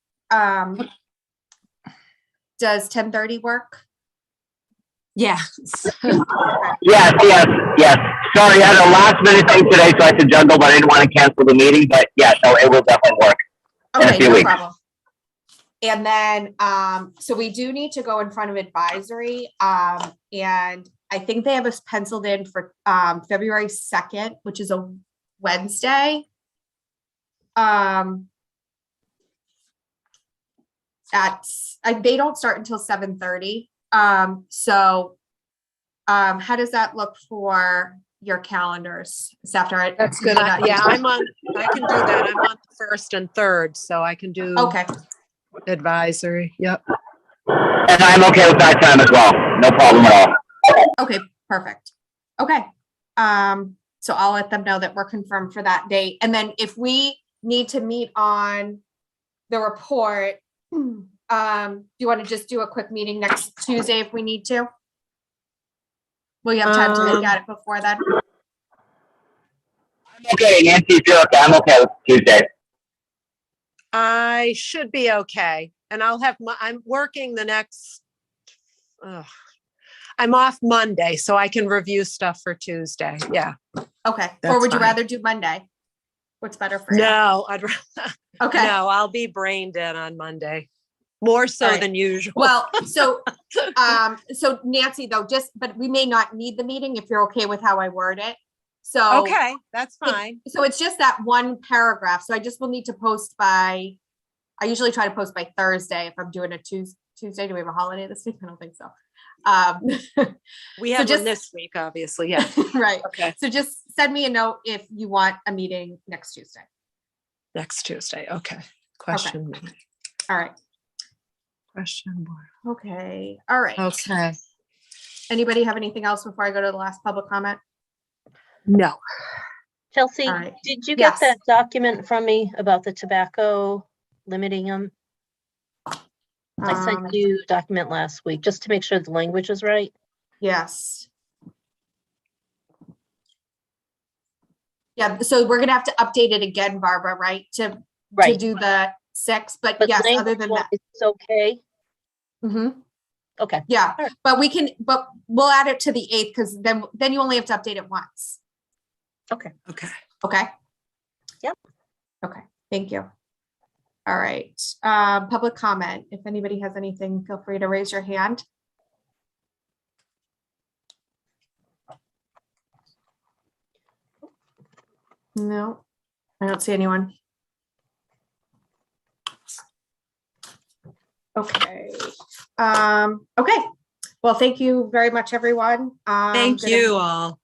Speaker 1: Does 10:30 work
Speaker 7: Yes.
Speaker 11: Yes, yes, yes. Sorry, I had a last minute thing today, so I had to juggle, but I didn't want to cancel the meeting. But yeah, no, it will definitely work. In a
Speaker 1: Okay,
Speaker 11: few
Speaker 1: no
Speaker 11: weeks.
Speaker 1: problem. And then, so we do need to go in front of advisory, and I think they have us penciled in for, February 2nd, which is a Wednesday. They don't start until 7:30. So, how does that look for your calendars? It's after.
Speaker 7: That's good. Yeah, I can do that. I'm on the 1st and 3rd, so I can do
Speaker 1: Okay,
Speaker 7: advisory. Yep.
Speaker 11: And I'm okay with that time as well. No problem at all.
Speaker 1: okay, perfect. Okay. So I'll let them know that we're confirmed for that date. And then if we need to meet on the report, do you want to just do a quick meeting next Tuesday if we need to? Will you have time to look at it before then?
Speaker 11: I'm okay, Nancy, if you're okay, I'm okay with Tuesday.
Speaker 7: I should be okay. And I'm working the next, I'm off Monday, so I can review stuff for Tuesday. Yeah.
Speaker 1: Okay, or
Speaker 7: That's
Speaker 1: would you
Speaker 7: fine.
Speaker 1: rather do Monday? What's better for you?
Speaker 7: No, I'd rather,
Speaker 1: Okay.
Speaker 7: no, I'll be brain dead on Monday. More so
Speaker 1: All right.
Speaker 7: than usual.
Speaker 1: Well, so Nancy though, but we may not need the meeting if you're okay with how I word it. So.
Speaker 7: Okay, that's fine.
Speaker 1: So it's just that one paragraph. So I just will need to post I usually try to post by Thursday if I'm doing a Tuesday. Do we have a holiday this week? I don't think so.
Speaker 7: We
Speaker 1: so
Speaker 7: have
Speaker 1: just-
Speaker 7: one this week, obviously. Yeah.
Speaker 1: Right.
Speaker 7: Okay.
Speaker 1: So just send me a note if you want a meeting next Tuesday.
Speaker 7: Next Tuesday. Okay. Question.
Speaker 1: All right.
Speaker 7: Question more.
Speaker 1: Okay. All right.
Speaker 7: Okay.
Speaker 1: Anybody have anything else before I go to the last public comment?
Speaker 7: No.
Speaker 10: Chelsea,
Speaker 1: All right.
Speaker 10: did you
Speaker 1: Yes.
Speaker 10: get that document from me about the tobacco limiting them? I sent you a document last week just to make sure the language is right.
Speaker 1: Yes. Yeah, so we're gonna have to update it again, Barbara, right? To do the 6, but yes, other than that.
Speaker 10: It's okay.
Speaker 1: Mm-hmm.
Speaker 10: Okay.
Speaker 1: Yeah,
Speaker 10: All right.
Speaker 1: but we'll add it to the 8th because then you only have to update it once.
Speaker 10: Okay.
Speaker 7: Okay.
Speaker 1: Okay.
Speaker 10: Yep.
Speaker 1: Okay, thank you. All right, public comment. If anybody has anything, feel free to raise your hand. No, I don't see anyone. Okay. Okay. Well, thank you very much, everyone.
Speaker 7: Thank you all.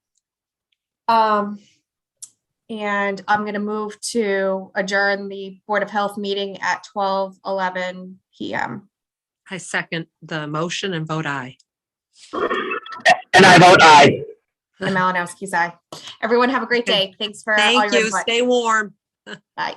Speaker 1: And I'm going to move to adjourn the Board of Health meeting at 12:11 p.m.
Speaker 7: I second the motion and vote aye.
Speaker 11: And I vote aye.
Speaker 1: And Malinowski's aye. Everyone have a great day. Thanks for all
Speaker 7: Thank
Speaker 1: your
Speaker 7: you.
Speaker 1: input.
Speaker 7: Stay warm.
Speaker 1: Bye.